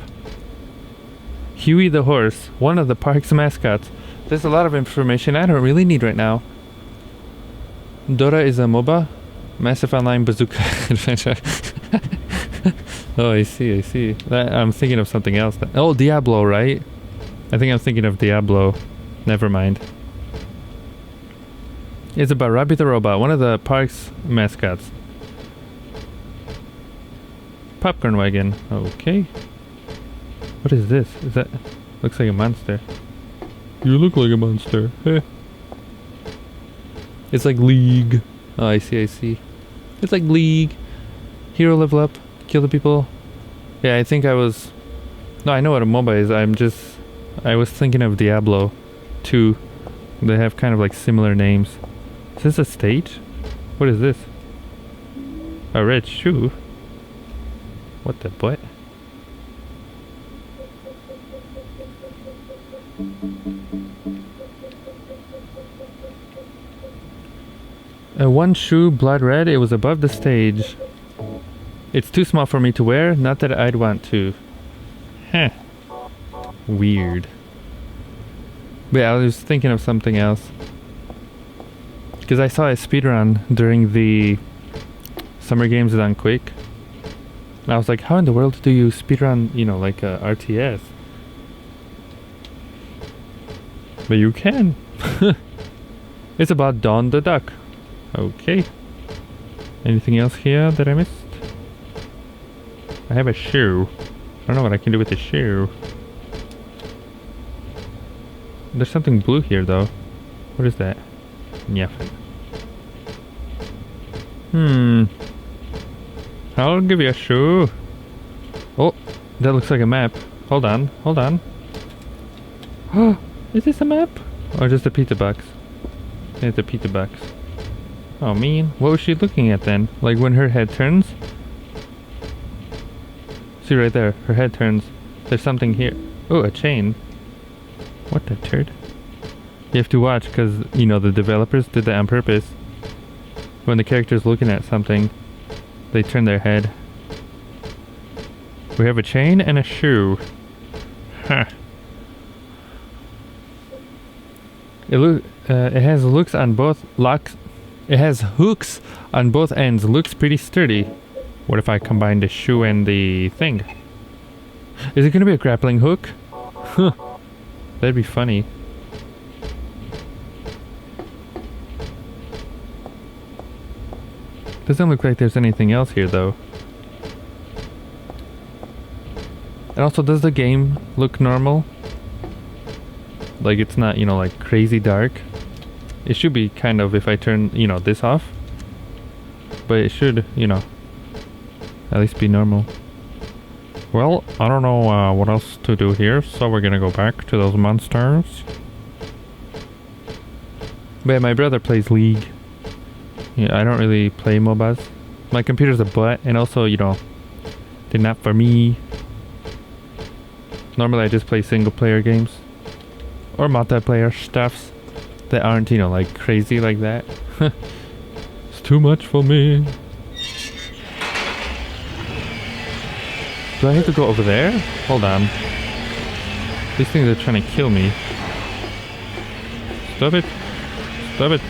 S1: Huey the horse, one of the park's mascots. There's a lot of information I don't really need right now. Dota is a MOBA? Massive Online Bazooka Adventure. Oh, I see. I'm thinking of something else. Oh, Diablo, right? I think I'm thinking of Diablo. Never mind. It's about Robbie the Robot, one of the park's mascots. Popcorn wagon. Okay. What is this? Is that... Looks like a monster. You look like a monster. Heh. It's like League. Oh, I see. It's like League. Hero level up. Kill the people. Yeah, I think I was No, I know what a MOBA is. I was thinking of Diablo 2. They have kind of like similar names. Is this a stage? What is this? A red shoe? What the what? One shoe, blood red. It was above the stage. It's too small for me to wear. Not that I'd want to. Heh. Weird. But yeah, I was thinking of something else. Because I saw a speedrun during the Summer Games Done Quick. And I was like, how in the world do you speedrun, you know, like a RTS? But you can. It's about Dawn the Duck. Okay. Anything else here that I missed? I have a shoe. I don't know what I can do with the shoe. There's something blue here though. What is that? Nothing. I'll give you a shoe. Oh, that looks like a map. Hold on, hold on. Oh, is this a map? Or just a pizza box? It's a pizza box. Oh man, what was she looking at then? Like when her head turns? See right there, her head turns. There's something here. Oh, a chain. What the turd? You have to watch because, you know, the developers did that on purpose. When the character's looking at something, they turn their head. We have a chain and a shoe. Huh. It has hooks on both locks. It has hooks on both ends. Looks pretty sturdy. What if I combine the shoe and the thing? Is it gonna be a grappling hook? Huh. That'd be funny. Doesn't look like there's anything else here though. And also, does the game look normal? Like it's not, you know, like crazy dark. It should be kind of if I turn, you know, this off. But it should, you know, at least be normal. Well, I don't know what else to do here, so we're gonna go back to those monsters. But yeah, my brother plays League. Yeah, I don't really play MOBAs. My computer's a butt, and also, you know, they're not for me. Normally I just play single player games. Or multiplayer stuffs that aren't, you know, like crazy like that. It's too much for me. Do I have to go over there? Hold on. These things are trying to kill me. Stop it. Stop it.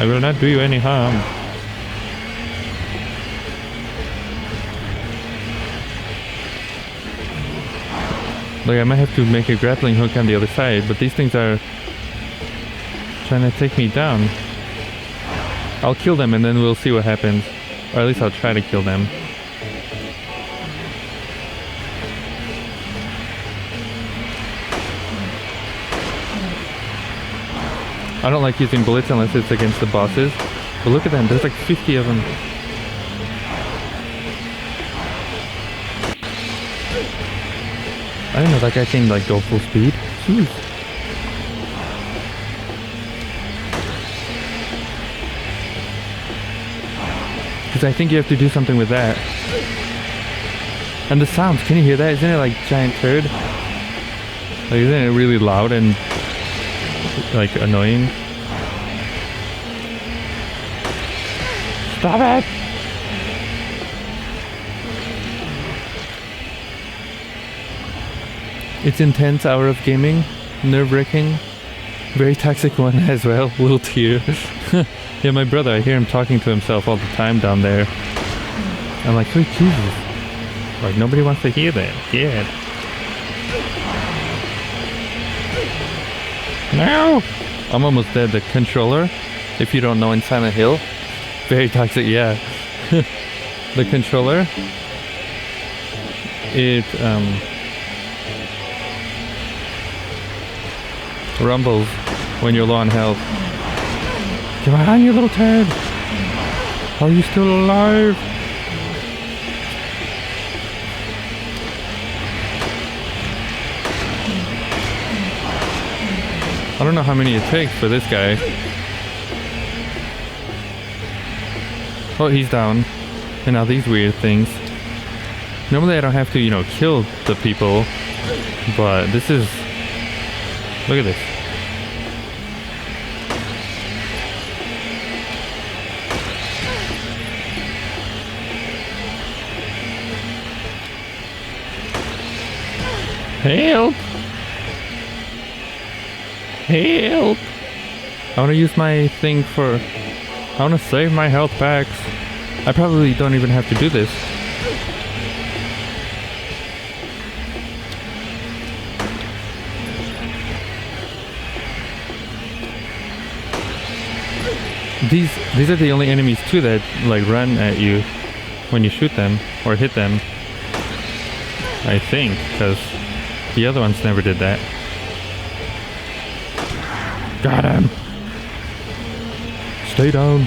S1: I will not do you any harm. Like, I might have to make a grappling hook on the other side, but these things are trying to take me down. I'll kill them and then we'll see what happens. Or at least I'll try to kill them. I don't like using bullets unless it's against the bosses. But look at them, there's like 50 of them. I didn't know that guy can like go full speed. Jeez. Because I think you have to do something with that. And the sounds, can you hear that? Isn't it like giant turd? Like, isn't it really loud and like annoying? Stop it! It's intense hour of gaming, nerve-wracking, very toxic one as well, little tear. Yeah, my brother, I hear him talking to himself all the time down there. I'm like, sweet Jesus. Like, nobody wants to hear that. Yeah. No! I'm almost dead. The controller, if you don't know, in Silent Hill, very toxic, yeah. The controller, it rumbles when you're low on health. Come on, you little turd! Are you still alive? I don't know how many it takes for this guy. Oh, he's down. And now these weird things. Normally I don't have to, you know, kill the people. But this is... Look at this. Help! Help! I want to use my thing for... I want to save my health packs. I probably don't even have to do this. These are the only enemies too that like run at you when you shoot them or hit them. I think, because the other ones never did that. Got him! Stay down!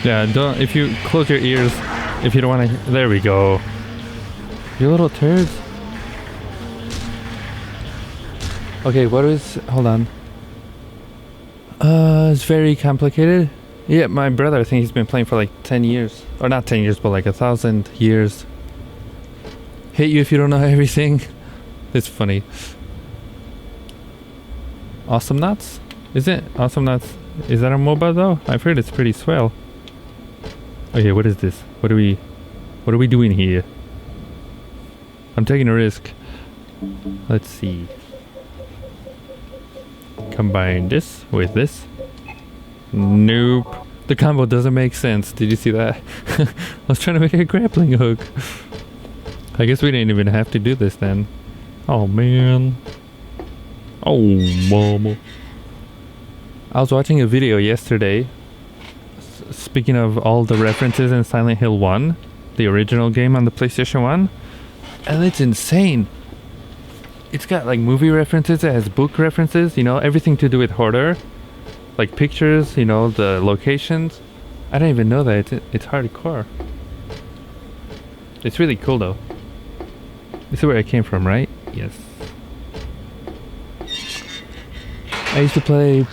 S1: Yeah, don't, if you close your ears, if you don't want to, there we go. You little turds. Okay, what is, hold on. It's very complicated. Yeah, my brother, I think he's been playing for like 10 years. Or not 10 years, but like 1,000 years. Hate you if you don't know everything. It's funny. Awesome Nuts? Is it? Awesome Nuts. Is that a MOBA though? I've heard it's pretty swell. Okay, what is this? What are we doing here? I'm taking a risk. Let's see. Combine this with this. Nope. The combo doesn't make sense. Did you see that? I was trying to make a grappling hook. I guess we didn't even have to do this then. Oh man. Oh mama. I was watching a video yesterday. Speaking of all the references in Silent Hill 1, the original game on the PlayStation 1, and it's insane. It's got like movie references, it has book references, you know, everything to do with horror. Like pictures, you know, the locations. I didn't even know that. It's hardcore. It's really cool though. This is where I came from, right? Yes. I used to play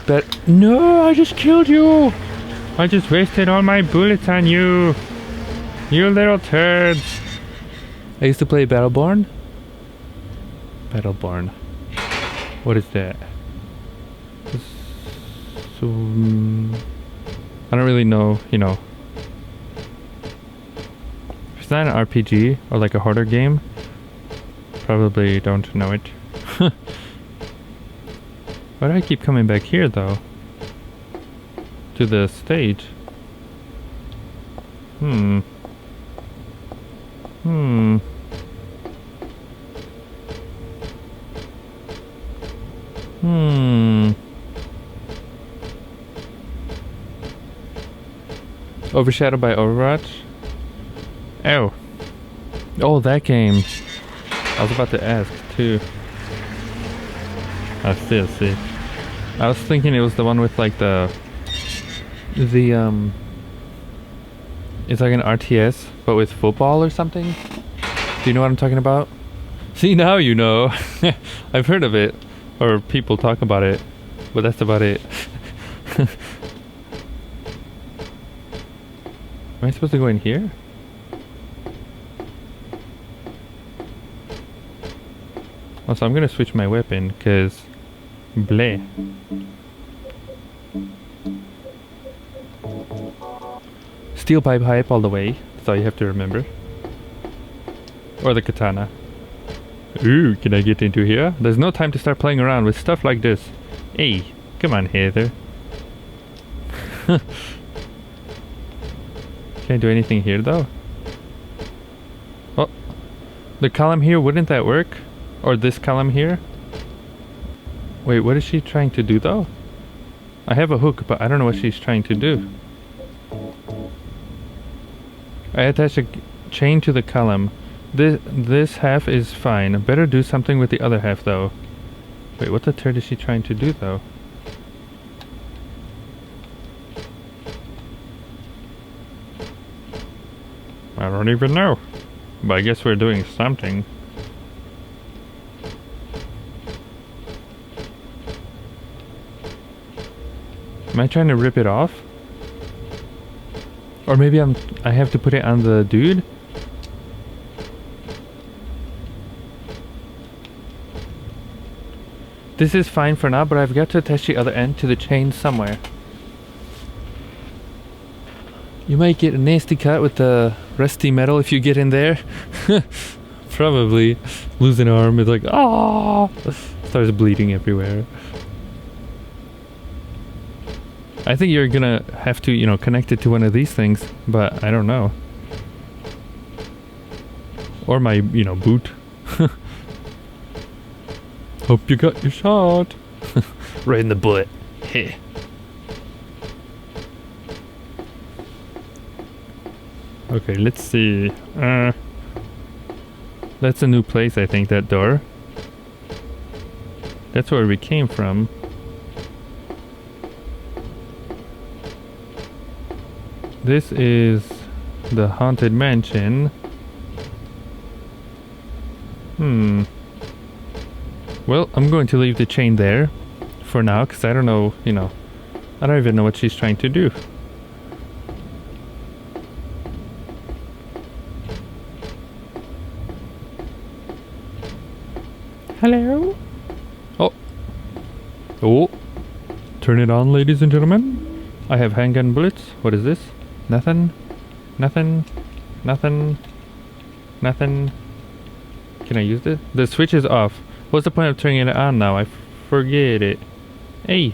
S1: No, I just killed you! I just wasted all my bullets on you! You little turds! I used to play Battleborn. Battleborn. What is that? So... I don't really know, you know. If it's not an RPG or like a horror game, probably don't know it. Why do I keep coming back here though? To the stage. Hmm. Overshadowed by Overwatch? Oh. Oh, that game. I was about to ask too. I see. I was thinking it was the one with like the it's like an RTS but with football or something. Do you know what I'm talking about? See, now you know. I've heard of it or people talk about it, but that's about it. Am I supposed to go in here? Also, I'm gonna switch my weapon because bleh. Steel pipe hype all the way. That's all you have to remember. Or the katana. Ooh, can I get into here? There's no time to start playing around with stuff like this. Hey, come on, Heather. Can't do anything here though. Oh, the column here, wouldn't that work? Or this column here? Wait, what is she trying to do though? I have a hook, but I don't know what she's trying to do. I attach a chain to the column. This half is fine. Better do something with the other half though. Wait, what the turd is she trying to do though? I don't even know. But I guess we're doing something. Am I trying to rip it off? Or maybe I have to put it on the dude? This is fine for now, but I've got to attach the other end to the chain somewhere. You might get a nasty cut with the rusty metal if you get in there. Probably. Lose an arm, it's like, ah, starts bleeding everywhere. I think you're gonna have to, you know, connect it to one of these things, but I don't know. Or my, you know, boot. Hope you got your shot. Right in the butt. Hey. Okay, let's see. That's a new place, I think, that door. That's where we came from. This is the haunted mansion. Well, I'm going to leave the chain there for now, because I don't know, you know, I don't even know what she's trying to do. Hello? Oh. Oh. Turn it on, ladies and gentlemen. I have handgun bullets. What is this? Nothing. Nothing. Nothing. Nothing. Can I use this? The switch is off. What's the point of turning it on now? I forget it. Hey.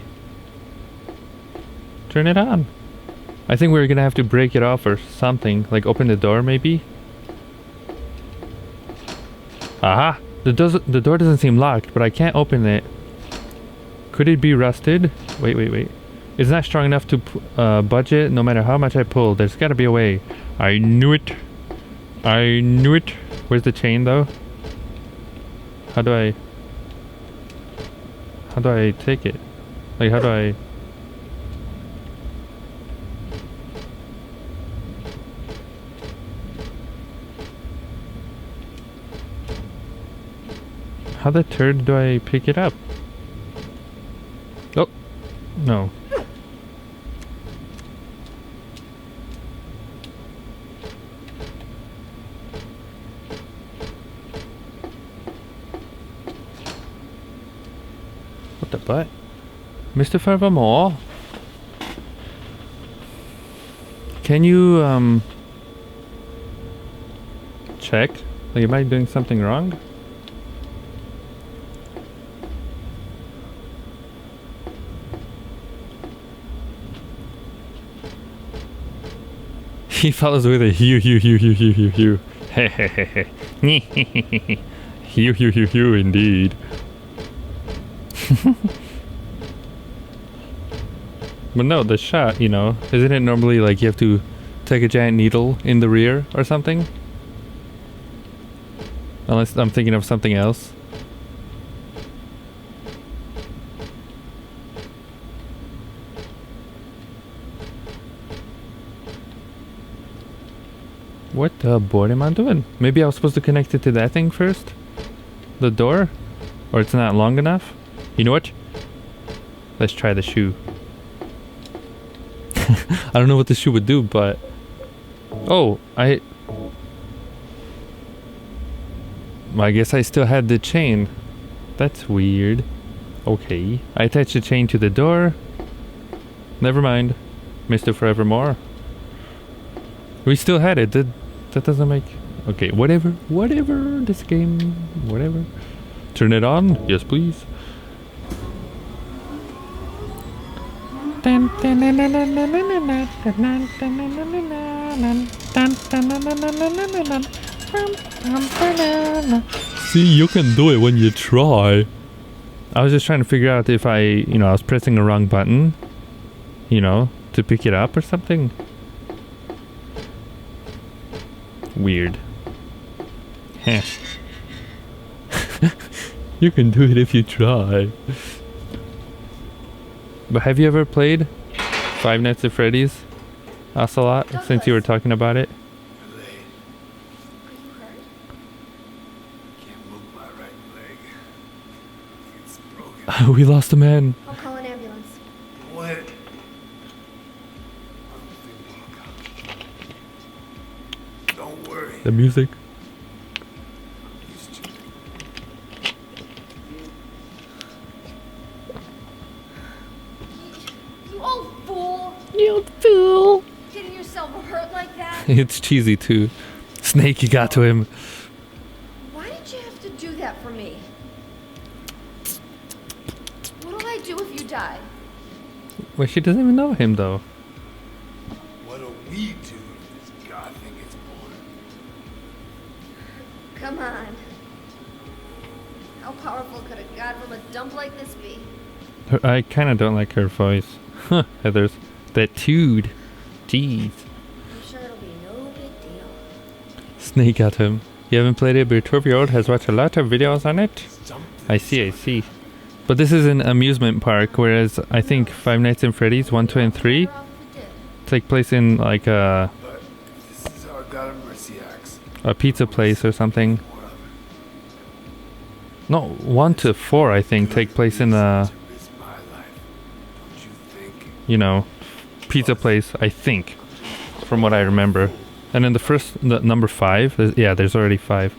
S1: Turn it on. I think we're gonna have to break it off or something. Like open the door maybe? Aha! The door doesn't seem locked, but I can't open it. Could it be rusted? Wait, wait, wait. It's not strong enough to budge it no matter how much I pull. There's gotta be a way. I knew it. I knew it. Where's the chain though? How do I take it? Like how do I... How the turd do I pick it up? Oh, no. What the butt? Mr. Furthermore? Can you, check? Like, am I doing something wrong? He follows with a hew, hew, hew, hew, hew, hew, hew. Hew, hew, hew, hew, indeed. But no, the shot, you know, isn't it normally like you have to take a giant needle in the rear or something? Unless I'm thinking of something else. What the boy am I doing? Maybe I was supposed to connect it to that thing first? The door? Or it's not long enough? You know what? Let's try the shoe. I don't know what the shoe would do, but... Oh, I guess I still had the chain. That's weird. Okay. I attached the chain to the door. Never mind. Mr. Forevermore. We still had it. That doesn't make... Okay, whatever. Whatever. This game. Whatever. Turn it on. Yes, please. See, you can do it when you try. I was just trying to figure out if I was pressing the wrong button, to pick it up or something. Weird. Heh. You can do it if you try. But have you ever played Five Nights at Freddy's? Ocelot, since you were talking about it? We lost a man.
S5: I'll call an ambulance.
S3: What? I don't think we'll come. Don't worry.
S1: The music.
S3: Used to.
S5: You old fool!
S1: You fool.
S5: Getting yourself hurt like that?
S1: It's cheesy too. Snake, you got to him.
S5: Why did you have to do that for me? What'll I do if you die?
S1: Well, she doesn't even know him though.
S3: What'll we do if this god thing gets born?
S5: Come on. How powerful could a god from a dump like this be?
S1: I kind of don't like her voice. Huh, Heather's. That dude. Jeez.
S5: I'm sure it'll be no big deal.
S1: Snake at him. You haven't played it, but 12-year-old has watched a lot of videos on it.
S3: Something.
S1: I see. But this is an amusement park, whereas I think Five Nights at Freddy's 1, 2, and 3
S5: Better off if it did.
S1: take place in like
S3: But this is our God of Mercy acts.
S1: a pizza place or something.
S3: More of it.
S1: No, 1 to 4 I think take place in a,
S3: To risk my life. Don't you think?
S1: you know, pizza place, I think, from what I remember. And then the number 5, there's already 5.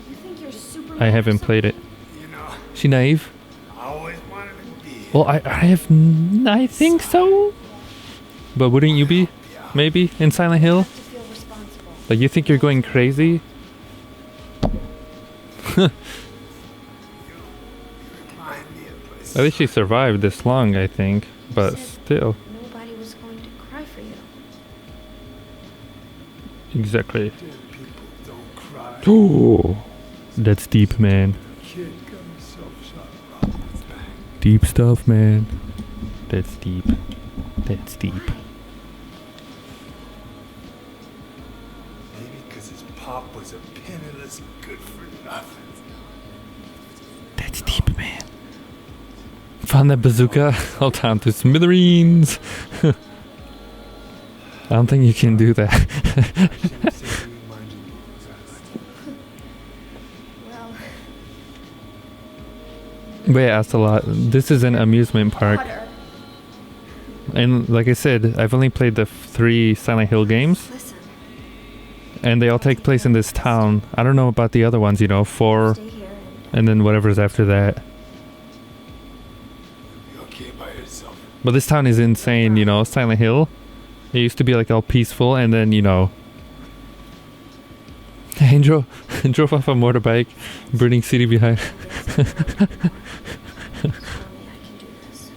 S5: You think you're Superman
S1: I
S5: or
S1: haven't played it.
S3: You know,
S1: She naive?
S3: I always wanted to be.
S1: Well, I think so. But wouldn't you be? Maybe in Silent Hill?
S5: something? To feel responsible.
S1: Like you think you're going crazy?
S3: Remind me of
S1: At least she survived this long, I think. But still,
S5: Nobody was going to cry for you.
S1: exactly.
S3: Dead people don't cry.
S1: Ooh, that's deep, man.
S3: Kid got himself shot right in the back.
S1: Deep stuff, man. That's deep. That's deep.
S3: Maybe because his pop was a penniless good for nothing.
S1: That's deep, man. Found that bazooka. All down to smithereens. I don't think you can do that.
S3: Shouldn't say you reminded me because I like
S5: Well,
S1: But yeah, asked a lot. This is an amusement park.
S5: water.
S1: And like I said, I've only played the 3 Silent Hill games.
S5: Listen,
S1: And they all take place in this town. I don't know about the other ones, 4
S5: stay here
S1: and then whatever's after that.
S3: you'll be okay by yourself.
S1: But this town is insane, Silent Hill. It used to be like all peaceful and then, and drove off a motorbike, burning city behind.
S5: and only I can do this.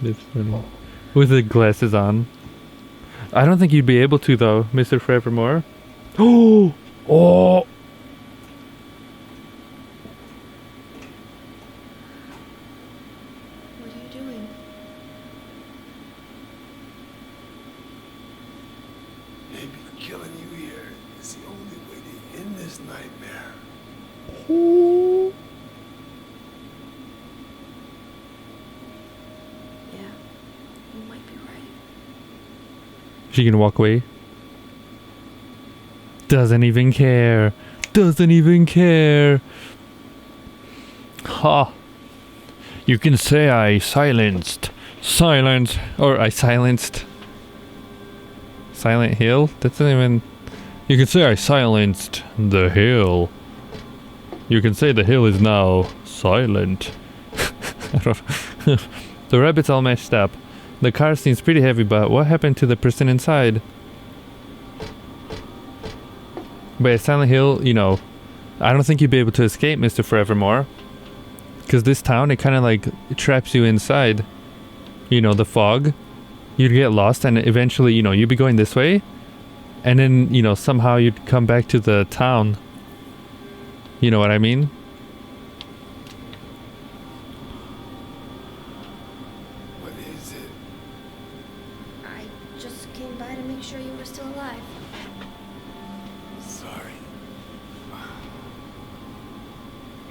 S1: That's funny. With the glasses on. I don't think you'd be able to though, Mr. Forevermore. Oh!
S5: What are you doing?
S3: Maybe killing you here is the only way to end this nightmare.
S5: Yeah, you might be right.
S1: She can walk away. Doesn't even care. Ha. You can say I silenced. Silent Hill? That's not even... You can say I silenced the hill. You can say the hill is now silent. I don't know. The rabbit's all messed up. The car seems pretty heavy, but what happened to the person inside? But at Silent Hill, I don't think you'd be able to escape Mr. Forevermore. Because this town, it kind of like traps you inside. The fog. You'd get lost and eventually, you'd be going this way. And then, somehow you'd come back to the town. You know what I mean?
S3: What is it?
S5: I just came by to make sure you were still alive.
S3: Sorry.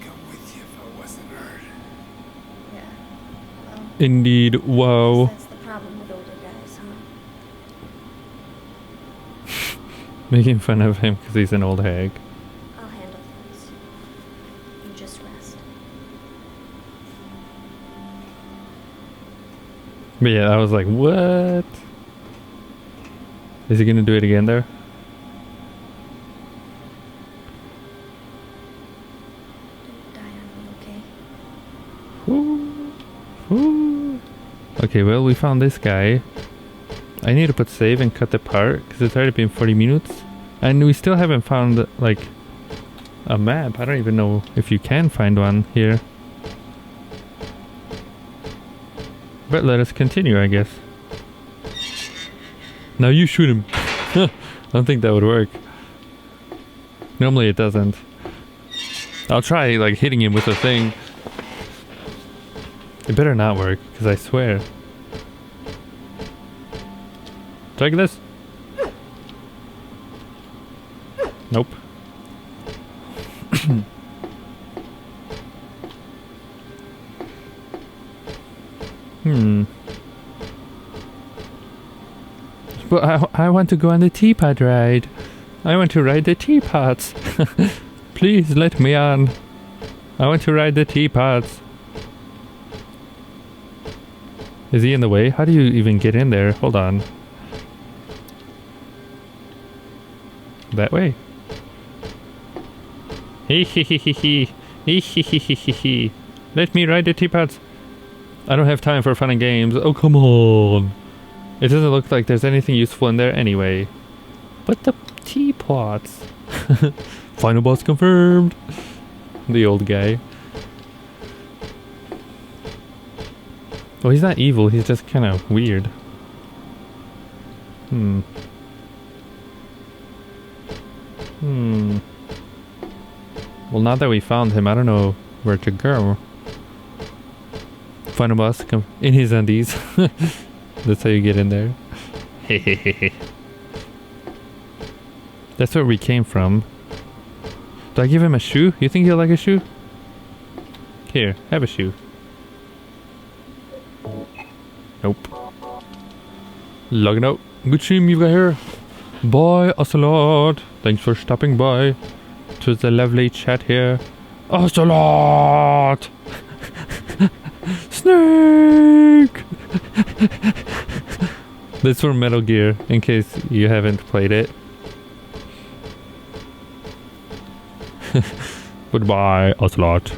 S3: Come with you if I wasn't hurt.
S5: Yeah. Well,
S1: Indeed. Whoa.
S5: that's the problem with older guys, huh?
S1: Making fun of him because he's an old hag.
S5: I'll handle things. You just rest.
S1: But yeah, I was like, what? Is he gonna do it again there?
S5: Don't die on me, okay?
S1: Ooh. Ooh. Okay, well, we found this guy. I need to put save and cut the part because it's already been 40 minutes. And we still haven't found, like, a map. I don't even know if you can find one here. But let us continue, I guess. Now you shoot him. I don't think that would work. Normally it doesn't. I'll try, like, hitting him with a thing. It better not work, because I swear. Check this. Nope. But I want to go on the teapot ride. I want to ride the teapots. Please let me on. I want to ride the teapots. Is he in the way? How do you even get in there? Hold on. That way. Hee hee hee hee hee. Hee hee hee hee hee hee. Let me ride the teapots. I don't have time for fun and games. Oh, come on. It doesn't look like there's anything useful in there anyway. But the teapots. Final boss confirmed. The old guy. Well, he's not evil. He's just kind of weird. Well, now that we found him, I don't know where to go. Final boss in his undies. That's how you get in there. That's where we came from. Do I give him a shoe? You think he'll like a shoe? Here, have a shoe. Nope. Logging out. Good stream you got here. Bye, Ocelot. Thanks for stopping by. It was a lovely chat here. Ocelot! Snake! That's for Metal Gear, in case you haven't played it. Goodbye, Ocelot.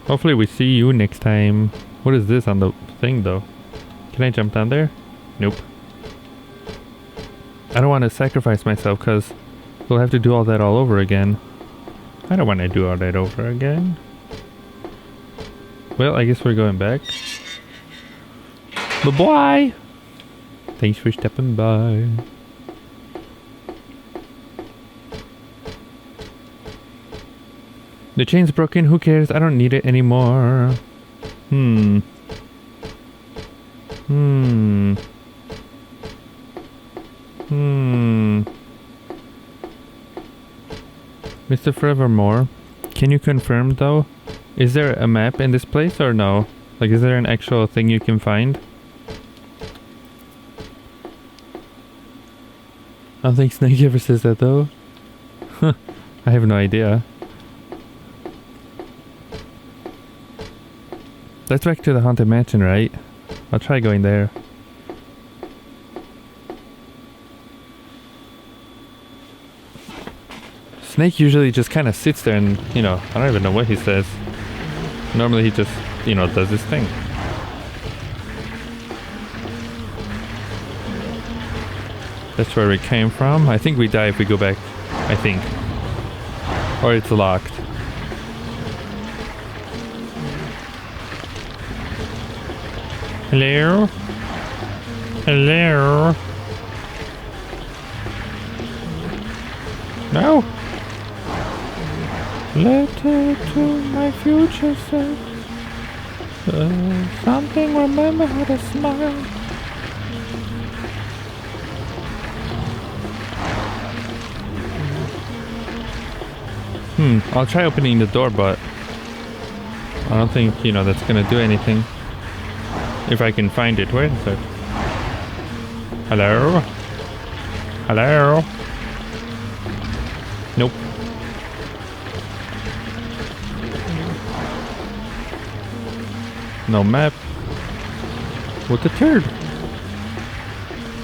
S1: Hopefully we see you next time. What is this on the thing, though? Can I jump down there? Nope. I don't want to sacrifice myself, because we'll have to do all that all over again. I don't want to do all that over again. Well, I guess we're going back. Bye-bye! Thanks for stopping by. The chain's broken, who cares? I don't need it anymore. Mr. Forevermore, can you confirm though? Is there a map in this place or no? Like, is there an actual thing you can find? I don't think Snake ever says that though. I have no idea. That's back to the Haunted Mansion, right? I'll try going there. Snake usually just kind of sits there and, you know, I don't even know what he says. Normally he just, you know, does this thing. That's where we came from. I think we die if we go back. I think. Or it's locked. Hello? Hello? No? Letter to my future self. Something, remember how to smile. I'll try opening the door, but I don't think, you know, that's gonna do anything. If I can find it. Where is it? Hello? Hello? Nope. No map. What the turd?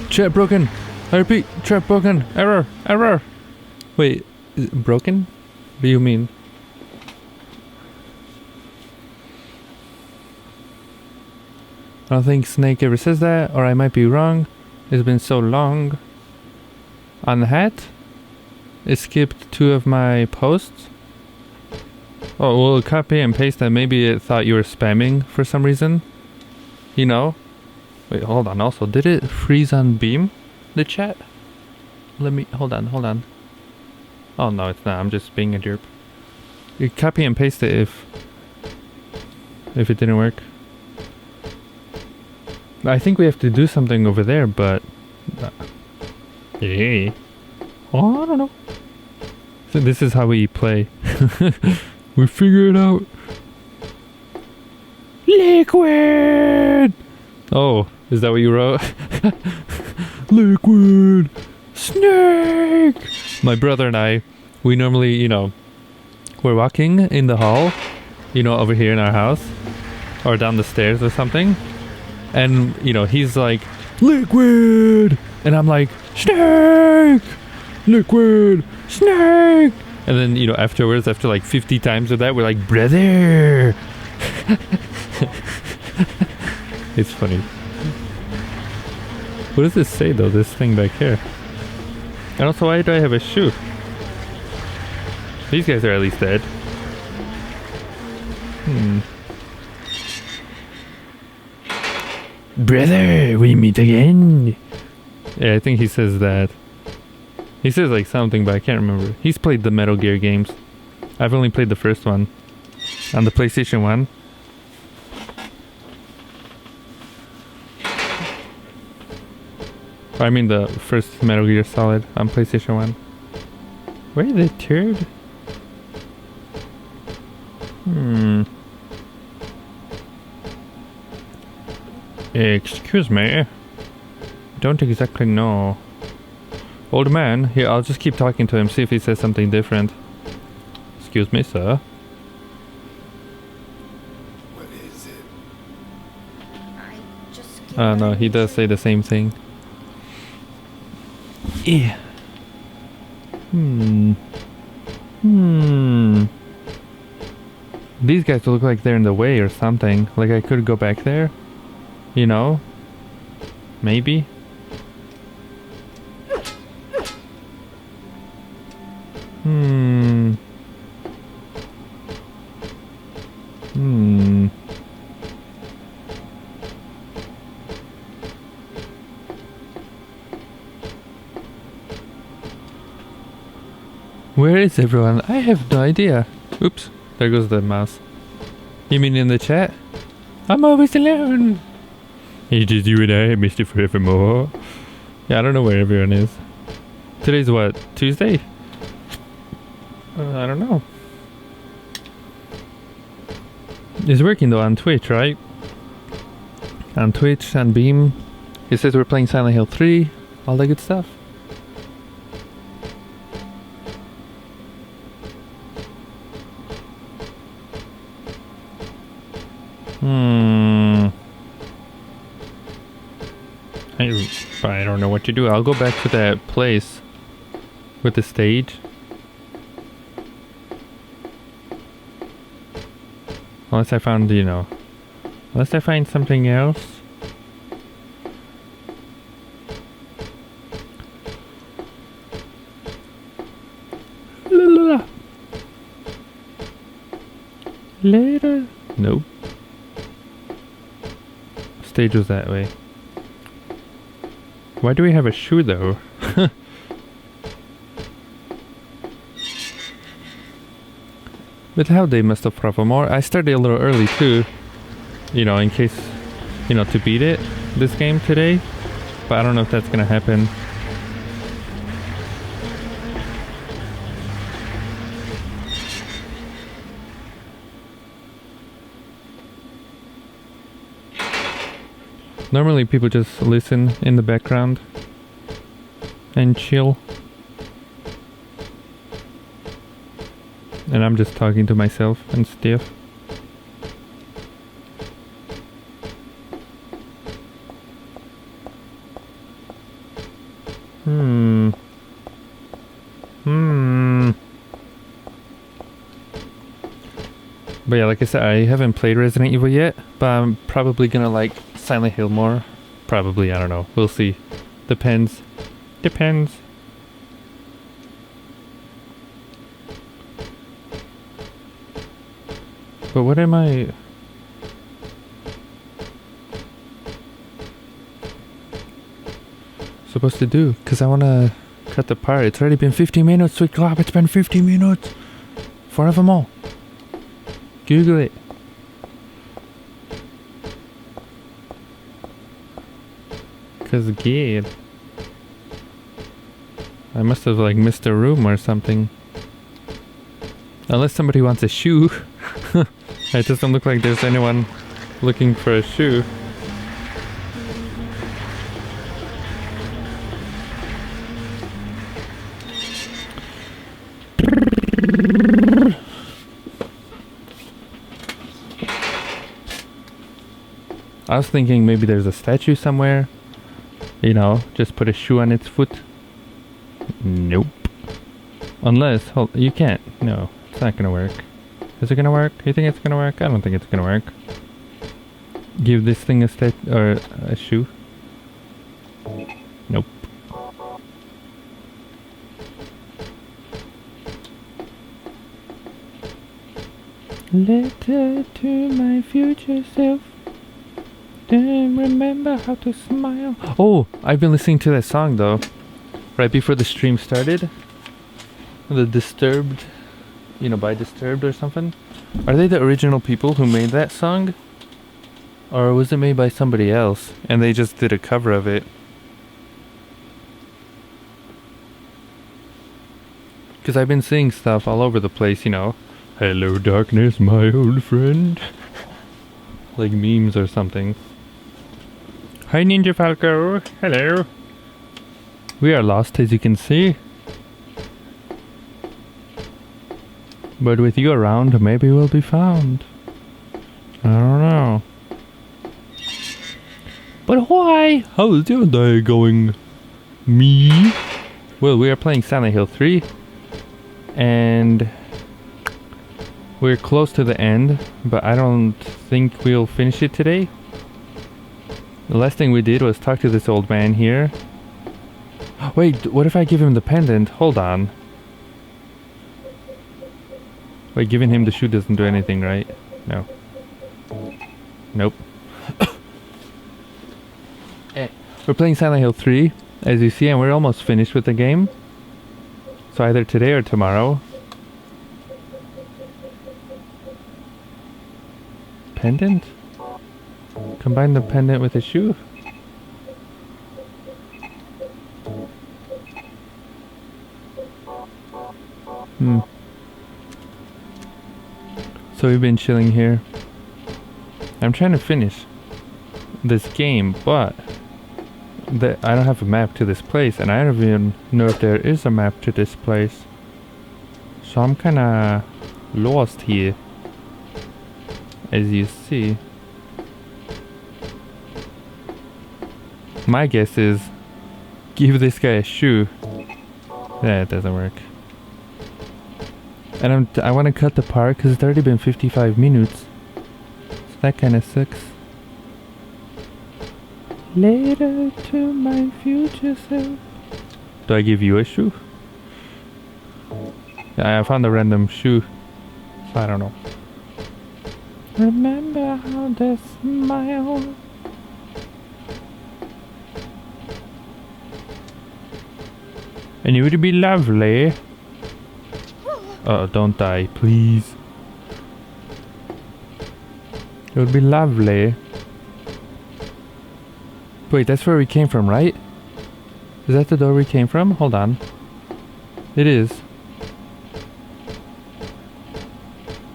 S1: Chat broken. I repeat, chat broken. Error. Error. Wait, is it broken? What do you mean? I don't think Snake ever says that, or I might be wrong. It's been so long. On the hat? It skipped 2 of my posts. Oh, well, copy and paste that. Maybe it thought you were spamming for some reason. You know? Wait, hold on. Also, did it freeze on Beam? The chat? Let me... Hold on. Oh, no, it's not. I'm just being a derp. You copy and paste it if it didn't work. I think we have to do something over there, but... Hey. Oh, I don't know. So this is how we play. We figure it out. Liquid! Oh, is that what you wrote? Liquid! Snake! My brother and I, we normally, you know, we're walking in the hall, you know, over here in our house, or down the stairs or something, and, you know, he's like, Liquid! And I'm like, Snake! Liquid! Snake! And then, you know, afterwards, after like 50 times of that, we're like, brother! It's funny. What does this say though, this thing back here? And also, why do I have a shoe? These guys are at least dead. Brother, we meet again! Yeah, I think he says that. He says like something, but I can't remember. He's played the Metal Gear games. I've only played the first one. On the PlayStation 1. I mean the first Metal Gear Solid on PlayStation 1. Where the turd? Excuse me. Don't exactly know. Old man, here, I'll just keep talking to him, see if he says something different. Excuse me, sir.
S3: What is it?
S5: I just.
S1: No, he does say the same thing. Yeah. These guys look like they're in the way or something. Like I could go back there. You know? Maybe? Where is everyone? I have no idea. Oops, there goes the mouse. You mean in the chat? I'm always alone. It's just you and I, Mr. Forevermore. Yeah, I don't know where everyone is. Today's what? Tuesday? I don't know. It's working though on Twitch, right? On Twitch, on Beam. It says we're playing Silent Hill 3. All that good stuff. I don't know what to do. I'll go back to that place with the stage. Unless I found, you know, unless I find something else. Later. Nope. Stage was that way. Why do we have a shoe though? But how they must have probably more. I started a little early too. You know, in case, you know, to beat it, this game today. But I don't know if that's gonna happen. Normally people just listen in the background and chill. And I'm just talking to myself and stuff. But yeah, like I said, I haven't played Resident Evil yet, but I'm probably gonna like Silent Hill more. Probably, I don't know. We'll see. Depends. Depends. But what am I... supposed to do? Because I want to cut the part. It's already been 50 minutes, sweet club. It's been 50 minutes. Forevermore. Google it. Because good. I must have like missed a room or something. Unless somebody wants a shoe. It doesn't look like there's anyone looking for a shoe. I was thinking maybe there's a statue somewhere. You know, just put a shoe on its foot. Nope. Unless, hold, you can't. No, it's not gonna work. Is it gonna work? You think it's gonna work? I don't think it's gonna work. Give this thing a or a shoe. Nope. Letter to my future self. Don't remember how to smile. Oh, I've been listening to that song though. Right before the stream started. The Disturbed, you know, by Disturbed or something. Are they the original people who made that song? Or was it made by somebody else and they just did a cover of it? Because I've been seeing stuff all over the place, you know. Hello darkness, my old friend. Like memes or something. Hi Ninja Falco, hello. We are lost as you can see. But with you around, maybe we'll be found. I don't know. But why? How's your day going? Me? Well, we are playing Silent Hill 3. And we're close to the end, but I don't think we'll finish it today. The last thing we did was talk to this old man here. Wait, what if I give him the pendant? Hold on. Wait, giving him the shoe doesn't do anything, right? No. Nope. We're playing Silent Hill 3, as you see, and we're almost finished with the game. So either today or tomorrow. Pendant? Combine the pendant with a shoe? So we've been chilling here. I'm trying to finish this game, but I don't have a map to this place, and I don't even know if there is a map to this place. So I'm kinda lost here, as you see. My guess is give this guy a shoe. Yeah, it doesn't work. And I want to cut the part because it's already been 55 minutes. So that kind of sucks. Later to my future self. Do I give you a shoe? Yeah, I found a random shoe. So I don't know. Remember how to smile. And it would be lovely. Oh, don't die, please. It would be lovely. Wait, that's where we came from, right? Is that the door we came from? Hold on. It is.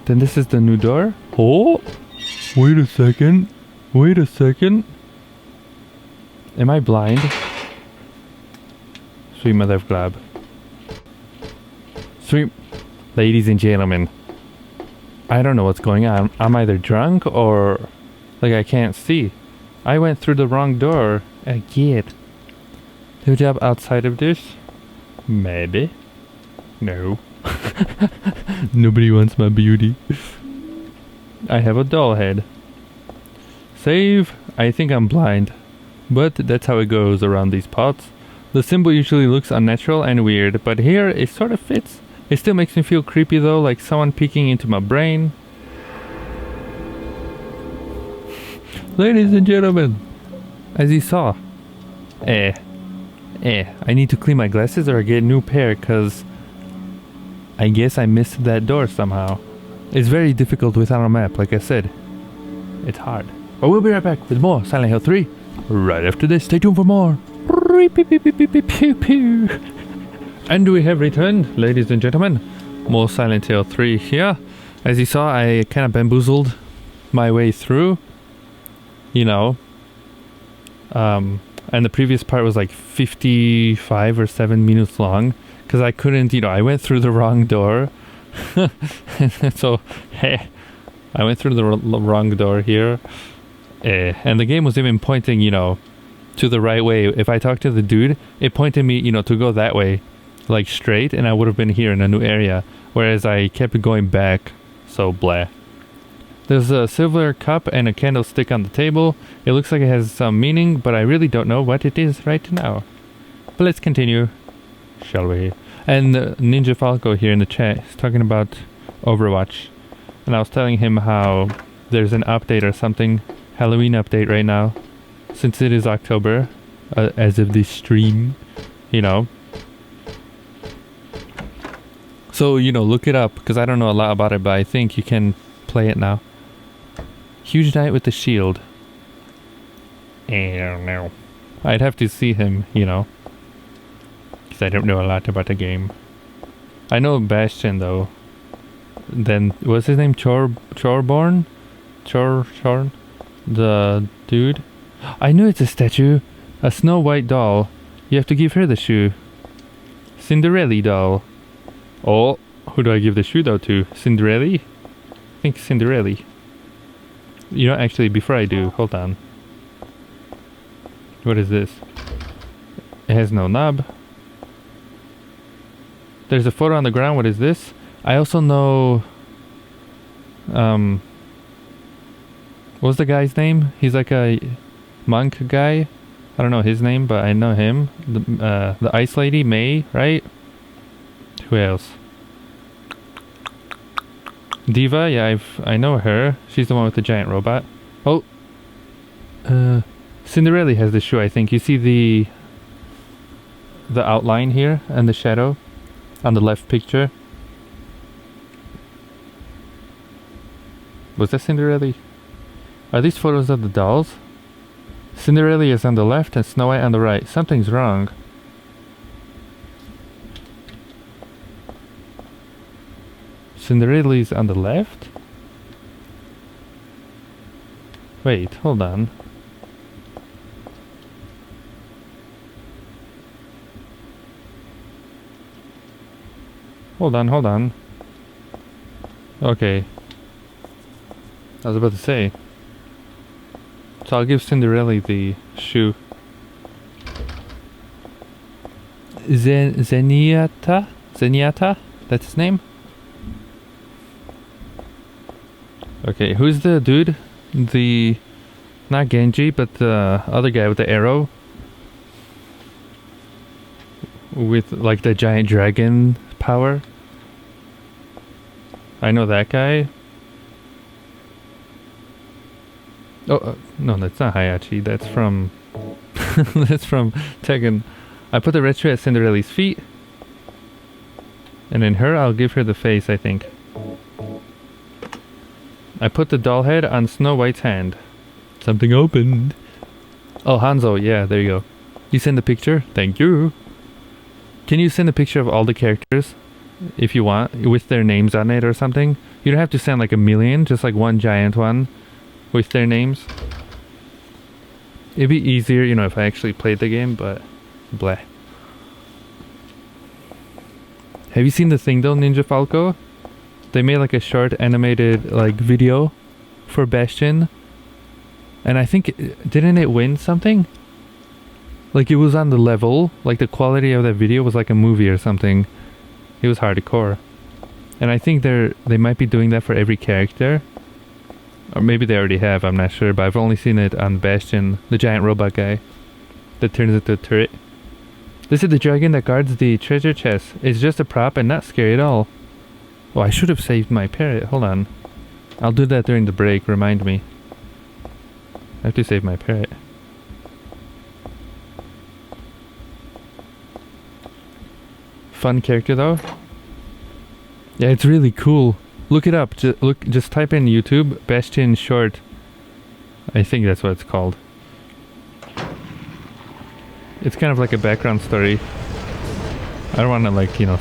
S1: Then this is the new door? Oh! Wait a second. Wait a second. Am I blind? Sweet mother of glab. Sweet... Ladies and gentlemen, I don't know what's going on. I'm either drunk or like I can't see. I went through the wrong door again. Do a job outside of this? Maybe. No. Nobody wants my beauty. I have a doll head. Save. I think I'm blind. But that's how it goes around these pots. The symbol usually looks unnatural and weird, but here it sort of fits. It still makes me feel creepy though, like someone peeking into my brain. Ladies and gentlemen, as you saw, I need to clean my glasses or get a new pair, cause I guess I missed that door somehow. It's very difficult without a map, like I said. It's hard. But we'll be right back with more Silent Hill 3 right after this. Stay tuned for more. And we have returned, ladies and gentlemen. More Silent Hill 3 here. As you saw, I kind of bamboozled my way through. You know. And the previous part was like 55 or 7 minutes long. Because I couldn't, I went through the wrong door. So, hey, I went through the wrong door here. And the game was even pointing, to the right way. If I talked to the dude, it pointed me, to go that way, like straight, and I would have been here in a new area. Whereas I kept going back, so blah. There's a silver cup and a candlestick on the table. It looks like it has some meaning, but I really don't know what it is right now. But let's continue, shall we? And Ninja Falco here in the chat is talking about Overwatch. And I was telling him how there's an update or something, Halloween update right now. Since it is October, as of this stream, So, look it up, because I don't know a lot about it, but I think you can play it now. Huge Knight with the shield. I don't know. I'd have to see him, because I don't know a lot about the game. I know Bastion, though. Then, what's his name? Chorborn? Chorn? The dude? I knew it's a statue. A Snow White doll. You have to give her the shoe. Cinderella doll. Oh, who do I give the shoe though to? Cinderella? I think Cinderella. Actually, before I do, hold on. What is this? It has no knob. There's a photo on the ground. What is this? I also know... What's the guy's name? He's like a monk guy. I don't know his name, but I know him. The ice lady, May, right? Who else? Diva, yeah, I know her. She's the one with the giant robot. Oh, Cinderella has the shoe. I think you see the outline here and the shadow on the left picture. Was that Cinderella? Are these photos of the dolls? Cinderella is on the left and Snow White on the right. Something's wrong. Cinderella's on the left? Wait, hold on. Hold on. Okay. I was about to say. So I'll give Cinderella the shoe. Zenyatta? That's his name? Okay, who's the dude? Not Genji, but the other guy with the arrow? With like the giant dragon power? I know that guy. Oh, no, that's not Hayachi. That's from... that's from Tekken. I put the red shoe at Cinderella's feet. And in her, I'll give her the face, I think. I put the doll head on Snow White's hand. Something opened. Oh, Hanzo. Yeah, there you go. You send the picture? Thank you. Can you send a picture of all the characters? If you want, with their names on it or something? You don't have to send like a million, just like one giant one. With their names. It'd be easier, if I actually played the game, but bleh. Have you seen the thing though, Ninja Falco? They made like a short animated like video for Bastion. And I think, didn't it win something? Like it was on the level, like the quality of that video was like a movie or something. It was hardcore. And I think they might be doing that for every character. Or maybe they already have, I'm not sure, but I've only seen it on Bastion, the giant robot guy that turns into a turret. This is the dragon that guards the treasure chest. It's just a prop and not scary at all. Oh, I should have saved my parrot. Hold on. I'll do that during the break, remind me. I have to save my parrot. Fun character though. Yeah, it's really cool. Look it up. Just type in YouTube Bastion short. I think that's what it's called. It's kind of like a background story. I don't want to like, you know,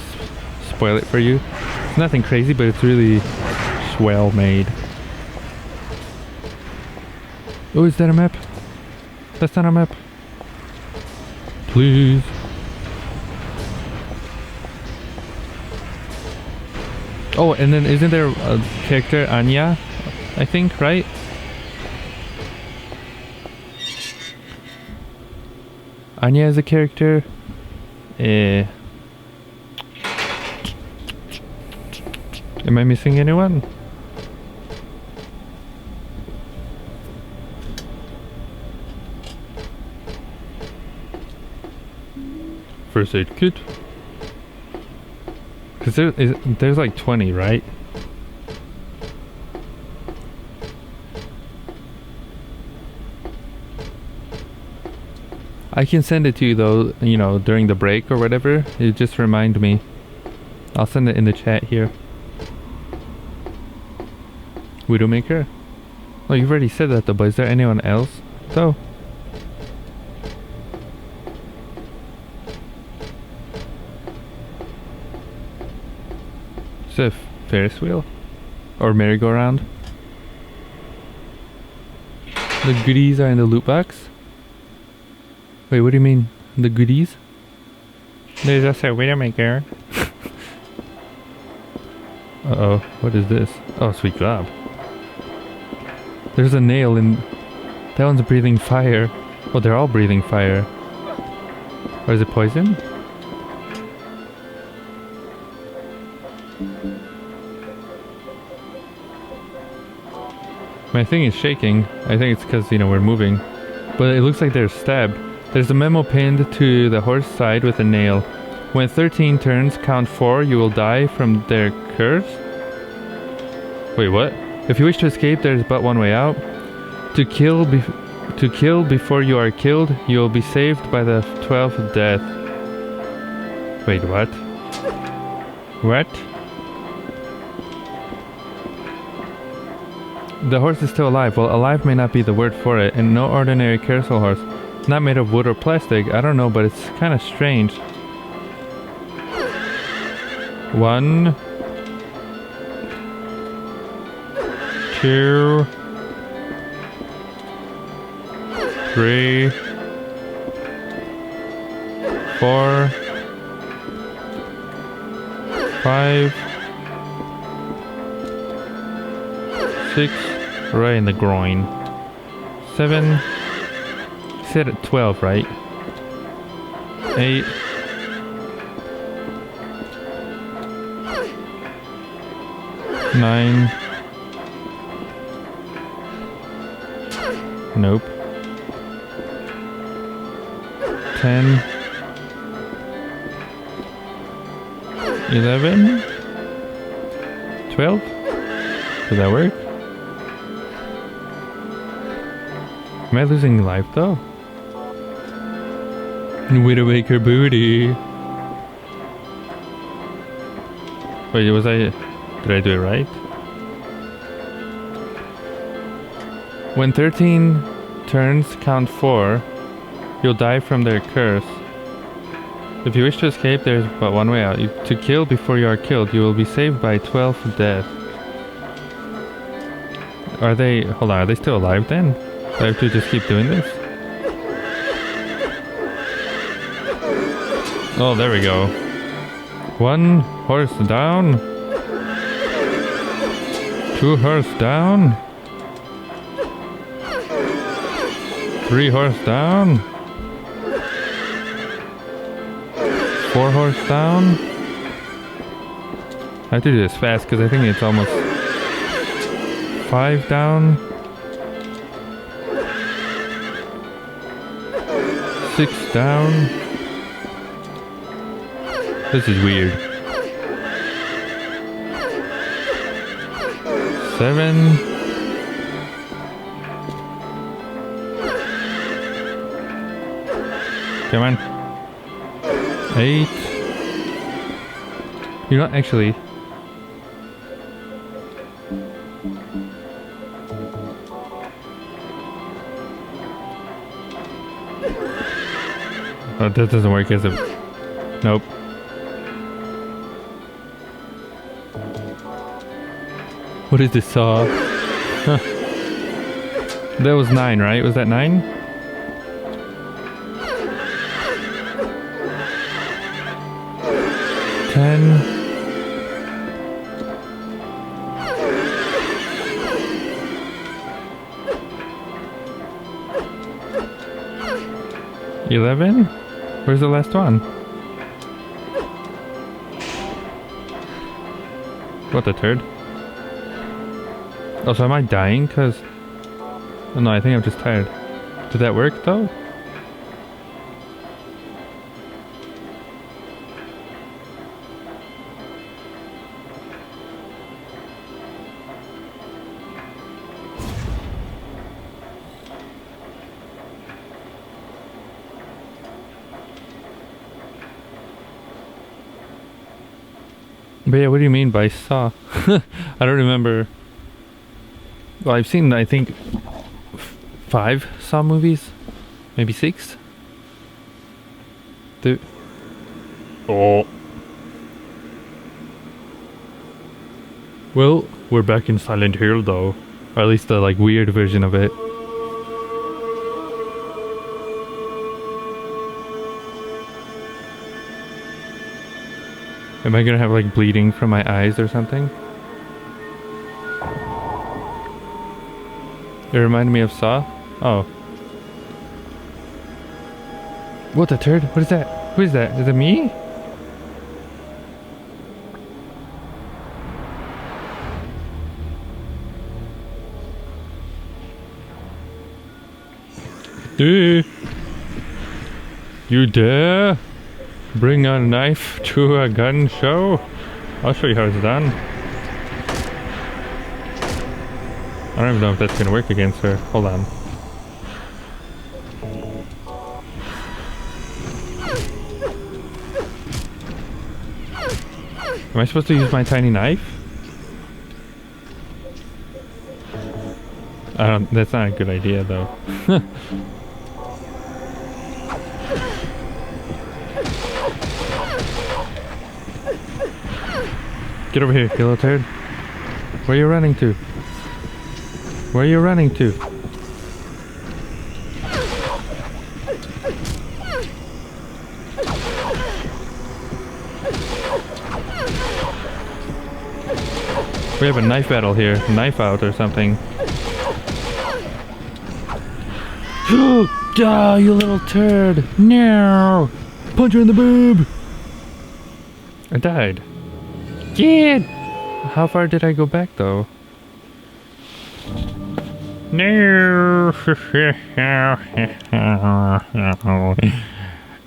S1: spoil it for you. It's nothing crazy, but it's really well made. Oh, is that a map? That's not a map. Please. Oh, and then isn't there a character, Anya? I think, right? Anya is a character. Am I missing anyone? First aid kit. Cause there's like 20, right? I can send it to you though, you know, during the break or whatever. It just remind me. I'll send it in the chat here. Widowmaker? Oh, you've already said that though, but is there anyone else though? Is it a Ferris wheel? Or merry-go-round? The goodies are in the loot box? Wait, what do you mean? The goodies? There's also a Widowmaker. Uh-oh, what is this? Oh, sweet job. There's a nail in... That one's breathing fire. Oh, they're all breathing fire. Or is it poison? My thing is shaking. I think it's because, you know, we're moving. But it looks like they're stabbed. There's a memo pinned to the horse side with a nail. When 13 turns, count 4, you will die from their curse? Wait, what? If you wish to escape, there is but one way out. To kill before you are killed, you will be saved by the 12th death. Wait, what? What? The horse is still alive. Well, alive may not be the word for it, and no ordinary carousel horse. It's not made of wood or plastic. I don't know, but it's kind of strange. 1, 2, 3, 4, 5, 6, right in the groin. 7, set at 12, right? 8, 9, nope. 10, 11, 12. Did that work? Am I losing life though? Widowmaker booty. Wait, did I do it right? When 13 turns, count 4. You'll die from their curse. If you wish to escape, there's but one way out. To kill before you are killed, you will be saved by 12th death. Are they... Hold on, are they still alive then? Do I have to just keep doing this? Oh, there we go. 1 horse down. 2 horse down. 3 horse down. 4 horse down. I have to do this fast because I think it's almost 5 down. 6 down. This is weird. 7. Come on. 8. You know, actually. Oh, that doesn't work as a... Nope. What is this saw? Huh. That was 9, right? Was that 9? $10. 11? Where's the last one? What the turd? Oh, so am I dying? Cause... Oh, no, I think I'm just tired. Did that work though? But yeah, what do you mean by Saw? I don't remember. Well, I've seen, I think, 5 Saw movies? Maybe 6? Oh. Well, we're back in Silent Hill though. Or at least the like weird version of it. Am I gonna have like bleeding from my eyes or something? It reminded me of Saw? Oh. What the turd? What is that? Who is that? Is it me? Dude! You dare? Bring a knife to a gun show? I'll show you how it's done. I don't even know if that's gonna work against her. Hold on. Am I supposed to use my tiny knife? That's not a good idea though. Get over here, you little turd. Where are you running to? Where are you running to? We have a knife battle here. Knife out or something. Ah, you little turd. No! Punch her in the boob! I died. Kid! How far did I go back though? No!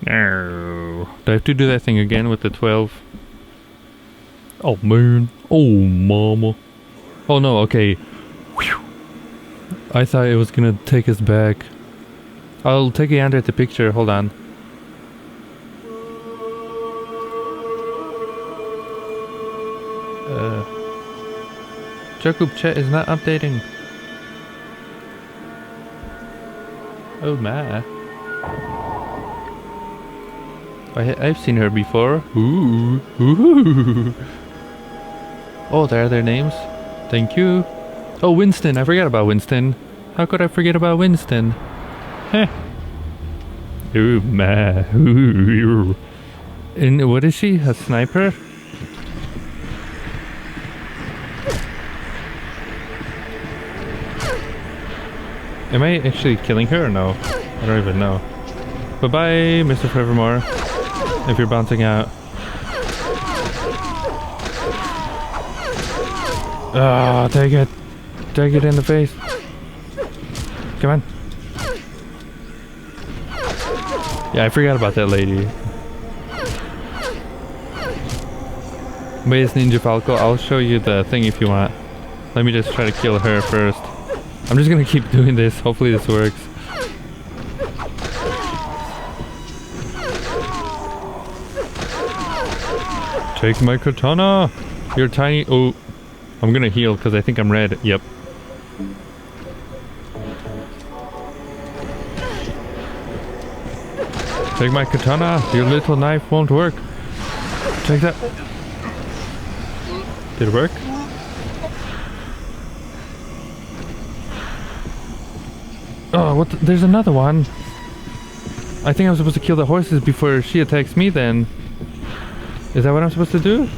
S1: No. Do I have to do that thing again with the 12? Oh man. Oh mama. Oh no, okay. Whew. I thought it was gonna take us back. I'll take a gander at the picture, hold on. Jacob chat is not updating. Oh my. I've seen her before. Ooh. Ooh. Oh, there are their names. Thank you. Oh, Winston. I forgot about Winston. How could I forget about Winston? Heh. Ooh my. Ooh. And what is she? A sniper? Am I actually killing her or no? I don't even know. Bye-bye, Mr. Forevermore. If you're bouncing out. Ah, take it. Did I get in the face? Come on. Yeah, I forgot about that lady. Base Ninja Falco, I'll show you the thing if you want. Let me just try to kill her first. I'm just gonna keep doing this. Hopefully this works. Take my katana! You're tiny. Oh, I'm gonna heal because I think I'm red. Yep. Take my katana. Your little knife won't work. Take that. Did it work? Oh, what? There's another one. I think I'm supposed to kill the horses before she attacks me then. Is that what I'm supposed to do?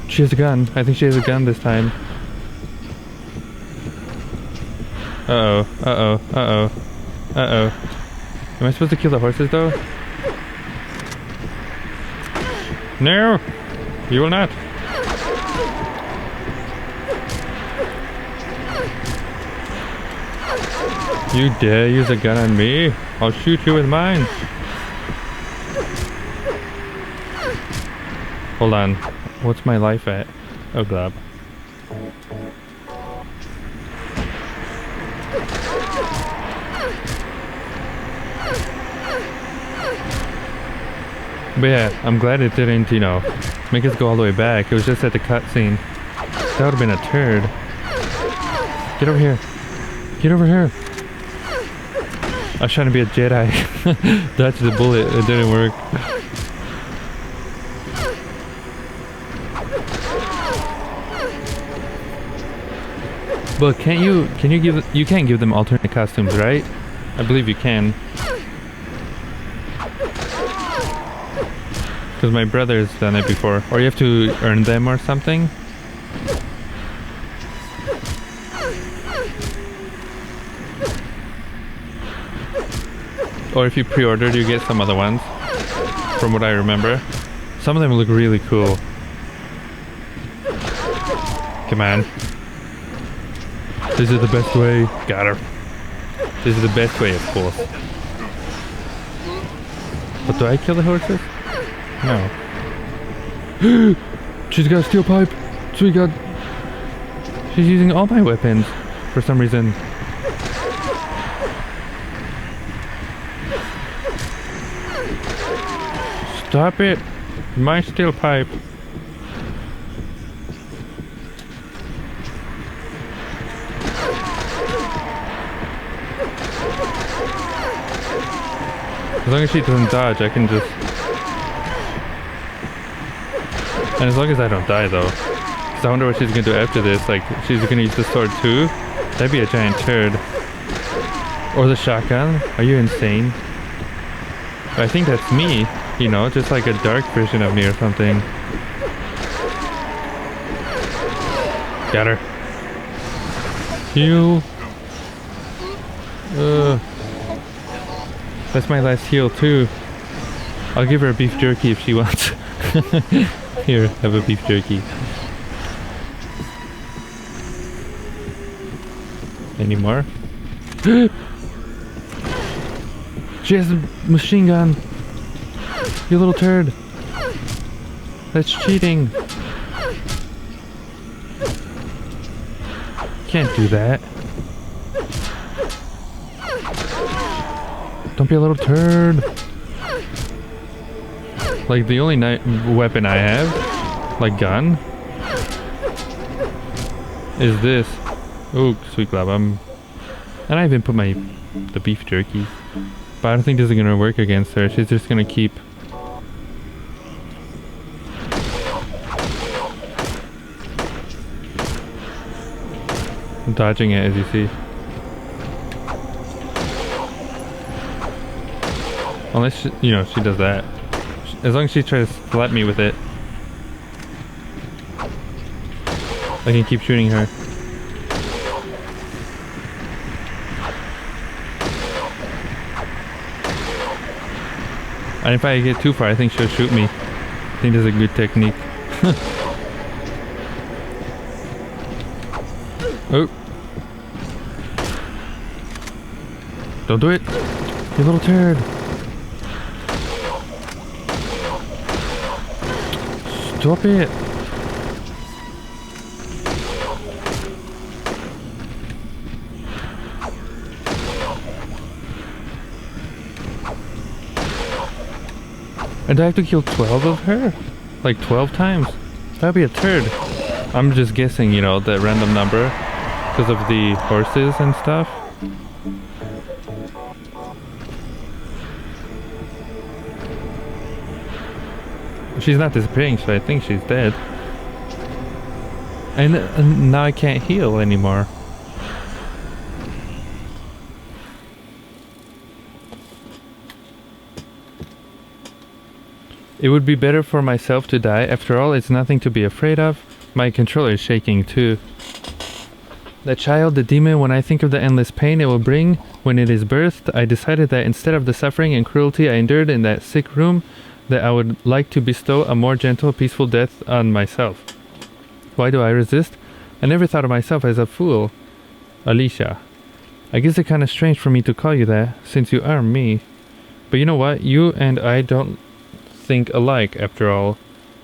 S1: She has a gun. I think she has a gun this time. Uh-oh. Uh-oh. Uh-oh. Uh-oh. Am I supposed to kill the horses though? No! You will not. You dare use a gun on me? I'll shoot you with mine. Hold on. What's my life at? Oh god. But yeah, I'm glad it didn't, you know, make us go all the way back. It was just at the cutscene. That would have been a turd. Get over here. Get over here. I was trying to be a Jedi. Dodge the bullet. It didn't work. But can you can't give them alternate costumes, right? I believe you can. Because my brother's done it before. Or you have to earn them or something. Or if you pre-ordered, you get some other ones. From what I remember. Some of them look really cool. Come on. This is the best way. Got her. This is the best way, of course. But do I kill the horses? No. She's got a steel pipe. She's using all my weapons for some reason. Stop it! My steel pipe. As long as she doesn't dodge, I can just... And as long as I don't die though. Because I wonder what she's gonna do after this. Like, she's gonna use the sword too? That'd be a giant turd. Or the shotgun? Are you insane? I think that's me. You know, just like a dark version of me or something. Got her. Heal. That's my last heal too. I'll give her a beef jerky if she wants. Here, have a beef jerky. Any more? She has a machine gun. You little turd. That's cheating. Can't do that. Don't be a little turd. Like the only weapon I have, like gun, is this. Oh, sweet glove. And I even put the beef jerky. But I don't think this is gonna work against her. She's just gonna keep dodging it, as you see. Unless she, you know, she does that. As long as she tries to slap me with it, I can keep shooting her. And if I get too far, I think she'll shoot me. I think that's a good technique. Oh. Don't do it, you little turd. Stop it. And I have to kill 12 of her? Like 12 times? That'd be a turd. I'm just guessing, you know, the random number because of the horses and stuff. She's not disappearing, so I think she's dead. And now I can't heal anymore. It would be better for myself to die. After all, it's nothing to be afraid of. My controller is shaking too. The child, the demon, when I think of the endless pain it will bring when it is birthed, I decided that instead of the suffering and cruelty I endured in that sick room, that I would like to bestow a more gentle, peaceful death on myself. Why do I resist? I never thought of myself as a fool. Alicia. I guess it's kind of strange for me to call you that, since you are me. But you know what? You and I don't think alike, after all.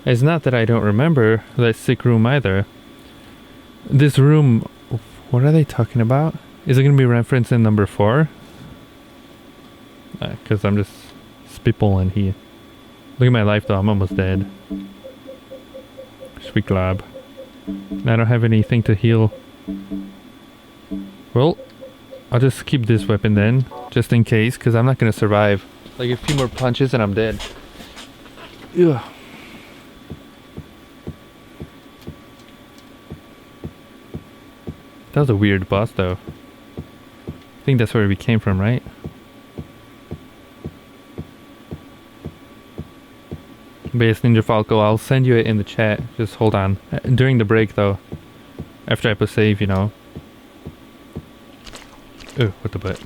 S1: It's not that I don't remember that sick room either. This room... What are they talking about? Is it going to be referenced in number 4? Because I'm just spitballing here. Look at my life though, I'm almost dead. Sweet glob. I don't have anything to heal. Well, I'll just keep this weapon then, just in case, because I'm not going to survive. Like a few more punches and I'm dead. Ugh. That was a weird boss though. I think that's where we came from, right? But yes, Ninja Falco, I'll send you it in the chat. Just hold on. During the break though. After I put save, you know. Oh, what the butt.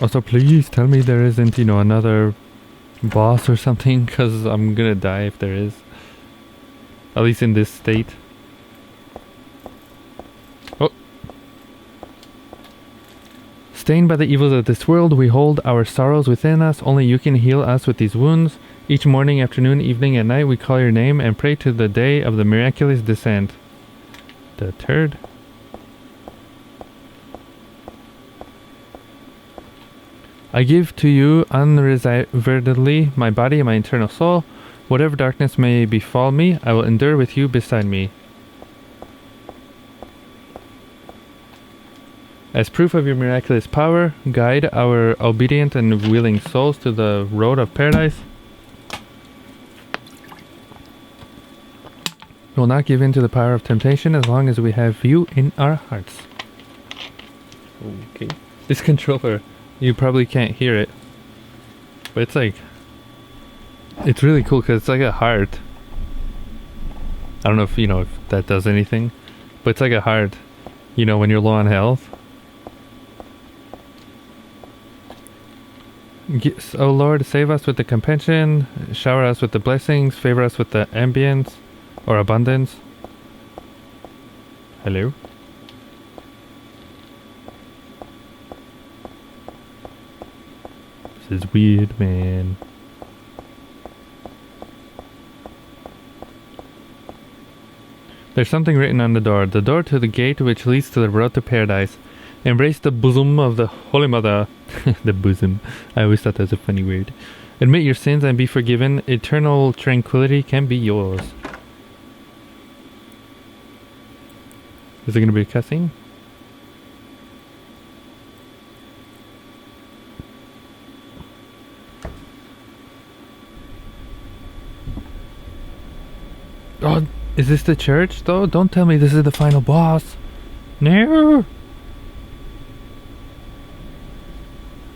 S1: Also, please tell me there isn't, you know, another boss or something, because I'm gonna die if there is. At least in this state. Oh. Stained by the evils of this world, we hold our sorrows within us. Only you can heal us with these wounds. Each morning, afternoon, evening, and night, we call your name and pray to the day of the miraculous descent. The turd. I give to you unreservedly my body and my eternal soul. Whatever darkness may befall me, I will endure with you beside me. As proof of your miraculous power, guide our obedient and willing souls to the road of paradise. We will not give in to the power of temptation as long as we have you in our hearts. Okay. This controller, you probably can't hear it, but it's like, it's really cool because it's like a heart. I don't know if, you know, if that does anything, but it's like a heart, you know, when you're low on health. Oh Lord, save us with the compassion, shower us with the blessings, favor us with the ambience or abundance. Hello? This is weird, man. There's something written on the door to the gate which leads to the road to paradise. Embrace the bosom of the Holy Mother. The bosom. I always thought that was a funny word. Admit your sins and be forgiven. Eternal tranquility can be yours. Is it going to be a cutscene? Oh, is this the church though? Don't tell me this is the final boss. No!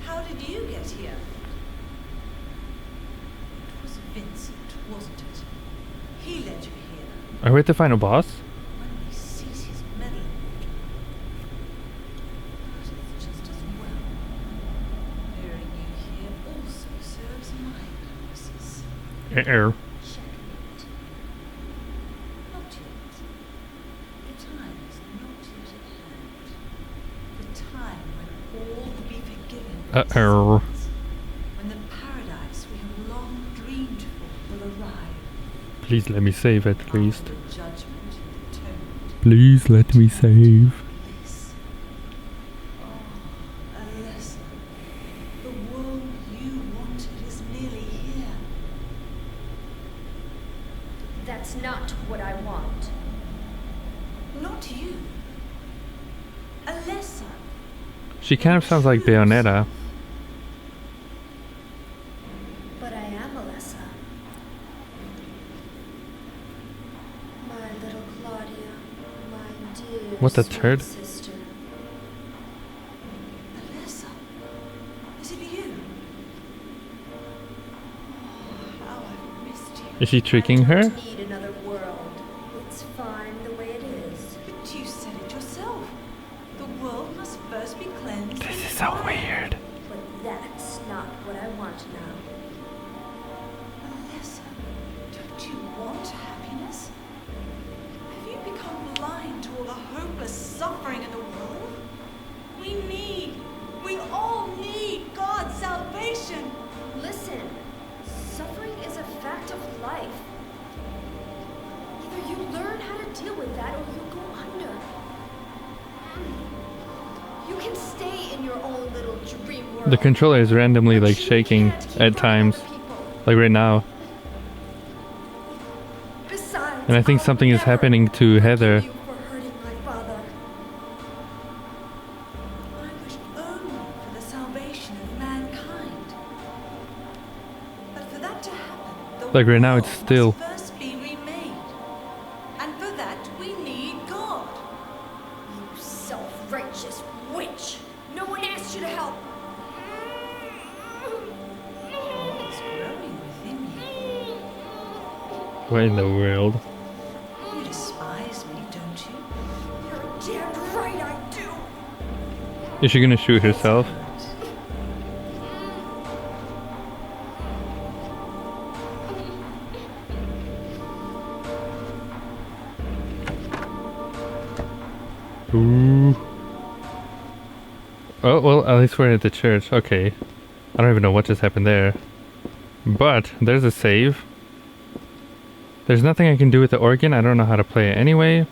S2: How did you get here? It was Vincent, wasn't it? He led you here.
S1: Are we at the final boss?
S2: When we seize his meddling. But it's just as well. Hearing you
S1: Uh-oh.
S2: Checkmate. Not yet. The time is not yet at hand. The time when all will be forgiven.
S1: Uh-oh.
S2: When the paradise we have long dreamed for will arrive.
S1: Please let me save at least.
S2: After the judgment and atonement.
S1: Please let me save.
S2: Bliss. Oh, a lesson. The world you wanted is nearly here.
S5: That's not what I want.
S2: Not you. Alessa.
S1: She kind of sounds like Bayonetta.
S5: But I am Alessa. My little Claudia, my dear
S1: What the
S5: sweet
S1: turd?
S5: sister.
S2: Alessa. Is it you? Oh, how I've missed you.
S1: Is she tricking
S5: I
S1: her?
S5: don't need another world. It's fine the way it is.
S2: But you said it yourself. The world must first be cleansed.
S1: This
S2: and
S1: is so
S2: tried.
S1: weird.
S5: But that's not what I want now.
S2: Alessa, don't you want happiness? Have you become blind to all the hopeless suffering in the world? We all need God's salvation.
S5: Listen, suffering is a fact of life. Either you learn how to deal with that or you go under. You can stay in your own little dream world.
S1: The controller is randomly
S5: but
S1: like
S5: you
S1: shaking
S5: can't keep
S1: at
S5: hurting
S1: times.
S5: other people.
S1: Like right now.
S5: Besides,
S1: And I think
S5: I'll
S1: something is
S5: never
S1: happening to
S5: forgive
S1: Heather.
S5: you for hurting my father.
S2: I wish only for the salvation of mankind. But for that to happen, the
S1: Like right now it's
S2: world
S1: still.
S2: must first be remade. And for that we need God.
S5: You self-righteous witch! No one asked you to help!
S2: It's growing within you.
S1: What in the world?
S2: You despise me, don't you?
S5: You're damn right I do!
S1: Is she gonna shoot herself? Ooh. Oh, well, at least we're at the church. Okay. I don't even know what just happened there. But, there's a save. There's nothing I can do with the organ. I don't know how to play it anyway.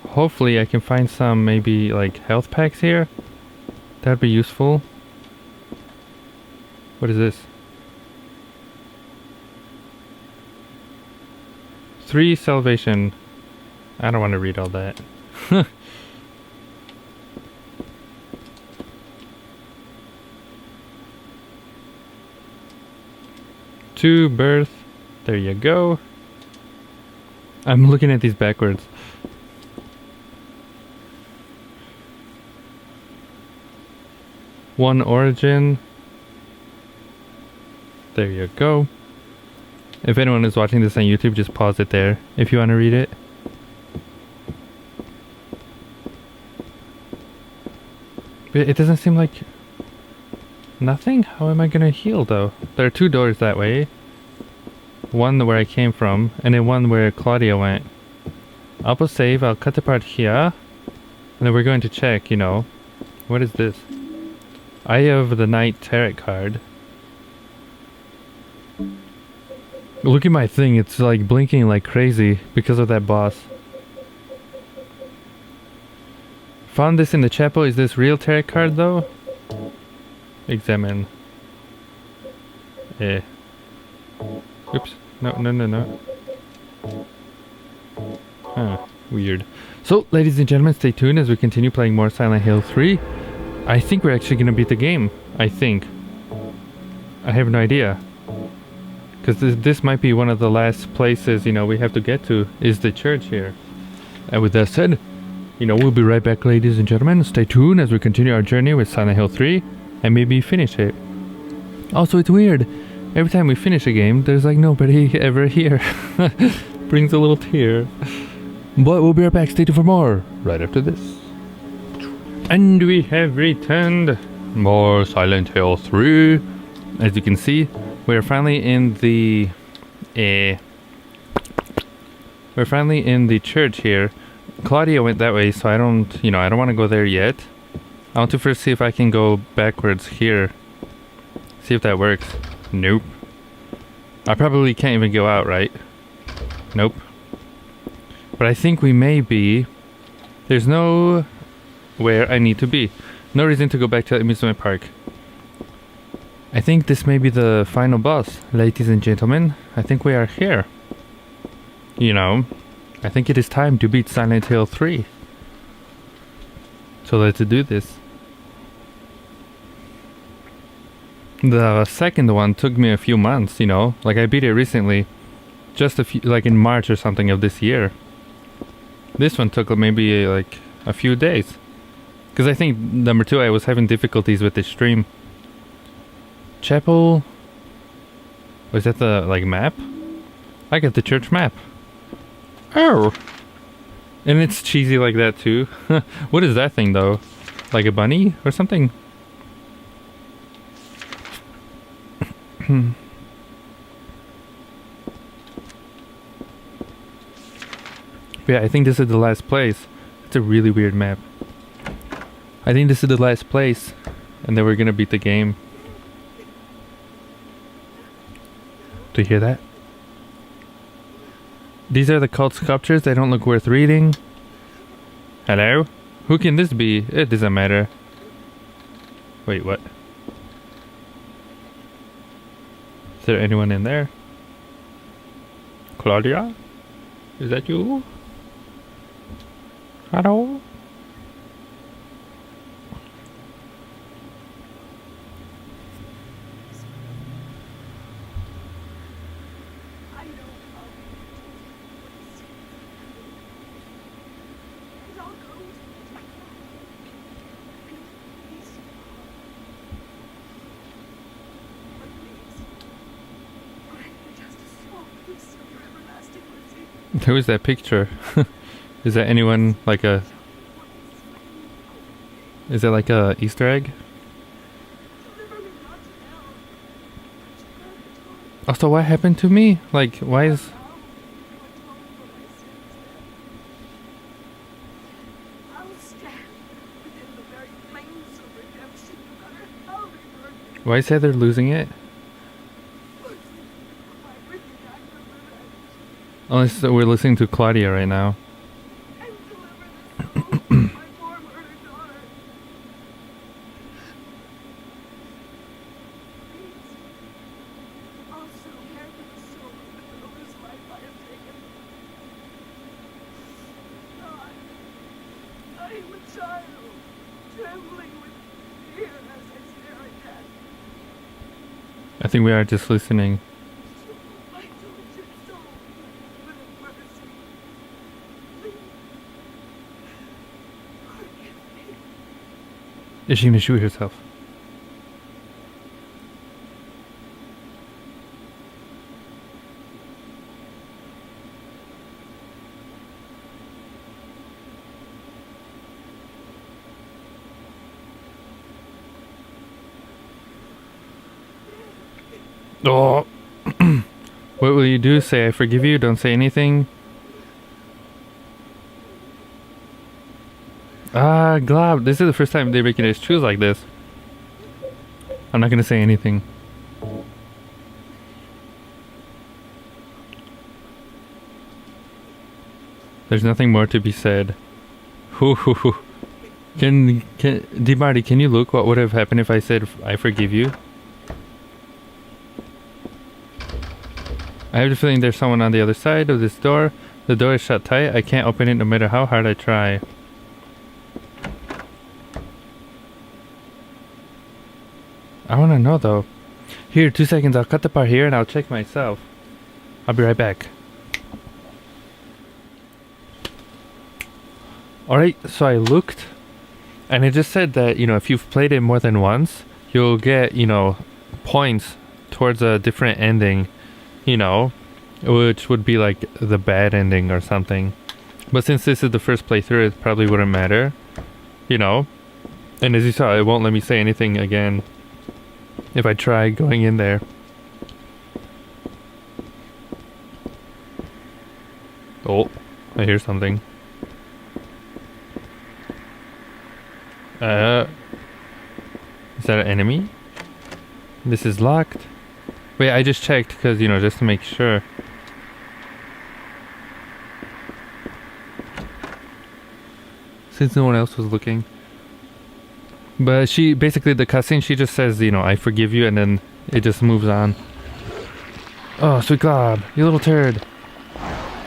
S1: Hopefully I can find some, maybe, like, health packs here. That'd be useful. What is this? 3 salvation. I don't want to read all that. 2 birth. There you go. I'm looking at these backwards. One origin. There you go. If anyone is watching this on YouTube, just pause it there if you want to read it. But it doesn't seem like nothing? How am I gonna heal though? There are 2 doors that way. One where I came from, and then one where Claudia went. I'll put save, I'll cut the part here. And then we're going to check, you know. What is this? Eye of the Night Tarot card. Look at my thing, it's like blinking like crazy because of that boss. Found this in the chapel. Is this real tarot card though? Examine. Eh. Oops. No. Huh. Weird. So, ladies and gentlemen, stay tuned as we continue playing more Silent Hill 3. I think we're actually gonna beat the game. I think. I have no idea. Because this might be one of the last places, you know, we have to get to, is the church here. And with that said, you know, we'll be right back, ladies and gentlemen. Stay tuned as we continue our journey with Silent Hill 3 and maybe finish it. Also, it's weird. Every time we finish a game, there's like nobody ever here. Brings a little tear. But we'll be right back. Stay tuned for more right after this. And we have returned. More Silent Hill 3. As you can see, we are finally in the We're finally in the church here. Claudia went that way, so I don't want to go there yet. I want to first see if I can go backwards here. See if that works. Nope. I probably can't even go out, right? Nope. But I think we may be. There's no where I need to be. No reason to go back to the amusement park. I think this may be the final boss, ladies and gentlemen. I think we are here. You know, I think it is time to beat Silent Hill 3. So let's do this. The second one took me a few months, you know, like I beat it recently. Just a few, like in March or something of this year. This one took maybe like a few days. Because I think, number 2, I was having difficulties with the stream. Chapel... Was that the, like, map? I got the church map. Oh! And it's cheesy like that, too. What is that thing, though? Like a bunny or something? Yeah, I think this is the last place. It's a really weird map. I think this is the last place, and then we're gonna beat the game. Do you hear that? These are the cult sculptures. They don't look worth reading. Hello? Who can this be? It doesn't matter. Wait, what? Is there anyone in there? Claudia? Is that you? Hello? Who is that picture? Is that anyone like a... Is that like a Easter egg? Also, what happened to me? Like, why is... Why is Heather losing it? Unless we're listening to Claudia right now. I think we are just listening. Is she gonna shoot herself? Oh! What will you do? Say I forgive you? Don't say anything? Ah, Glob, this is the first time they're making us choose like this. I'm not gonna say anything. There's nothing more to be said. Can DeMarty, can you look what would have happened if I said I forgive you? I have the feeling there's someone on the other side of this door. The door is shut tight. I can't open it no matter how hard I try. I want to know though. Here, 2 seconds. I'll cut the part here and I'll check myself. I'll be right back. Alright, so I looked and it just said that, you know, if you've played it more than once, you'll get, you know, points towards a different ending, you know, which would be like the bad ending or something. But since this is the first playthrough, it probably wouldn't matter, you know. And as you saw, it won't let me say anything again if I try going in there. Oh, I hear something. Is that an enemy? This is locked. Wait, I just checked because, you know, just to make sure. Since no one else was looking. But she, basically the cutscene, she just says, you know, I forgive you, and then it just moves on. Oh, sweet glob, you little turd.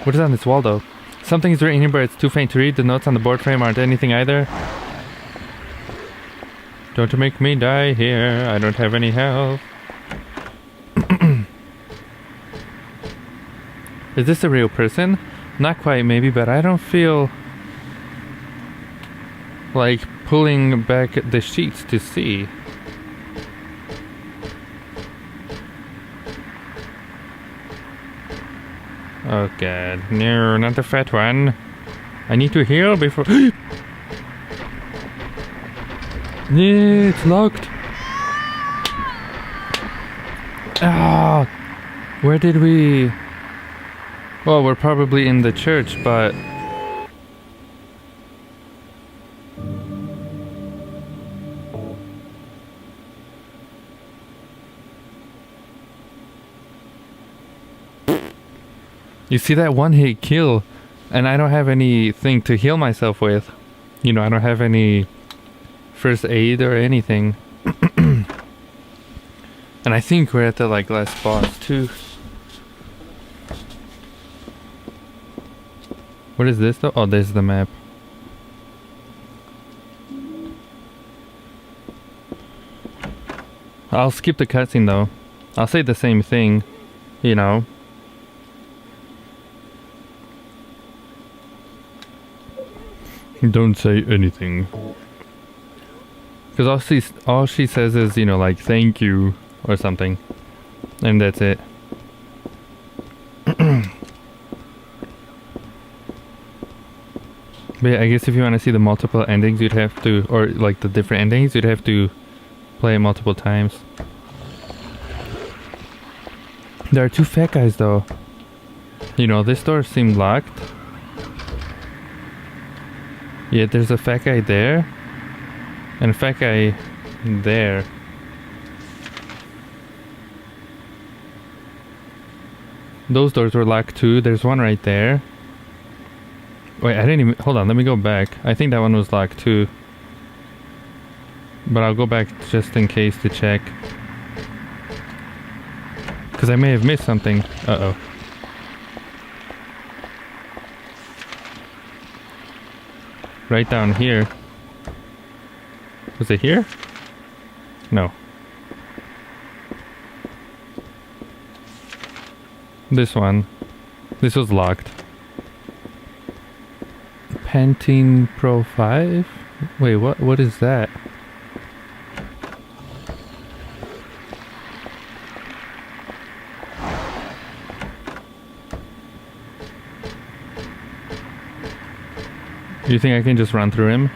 S1: What is on this wall though? Something is written here, but it's too faint to read. The notes on the board frame aren't anything either. Don't make me die here. I don't have any health. Is this a real person? Not quite, maybe, but I don't feel like pulling back the sheets to see. Oh god, no, not the fat one. I need to heal before... Yeah, it's locked. Ah, where did we... Well, we're probably in the church, but... You see that one hit kill, and I don't have anything to heal myself with. You know, I don't have any first aid or anything. And I think we're at the like last boss too. What is this though? Oh, there's the map. I'll skip the cutscene though. I'll say the same thing, you know. Don't say anything. Because all she says is, you know, like, thank you, or something. And that's it. But yeah, I guess if you want to see the multiple endings, you'd have to, or like the different endings, you'd have to play it multiple times. There are two fat guys though. You know, this door seemed locked. Yeah, there's a fat guy there. And a fat guy there. Those doors were locked too. There's one right there. Wait, I didn't even... Hold on, let me go back. I think that one was locked too. But I'll go back just in case to check. Because I may have missed something. Uh-oh. Right down here. Was it here? No. This one. This was locked. Pantene Pro 5? Wait, what is that? You think I can just run through him?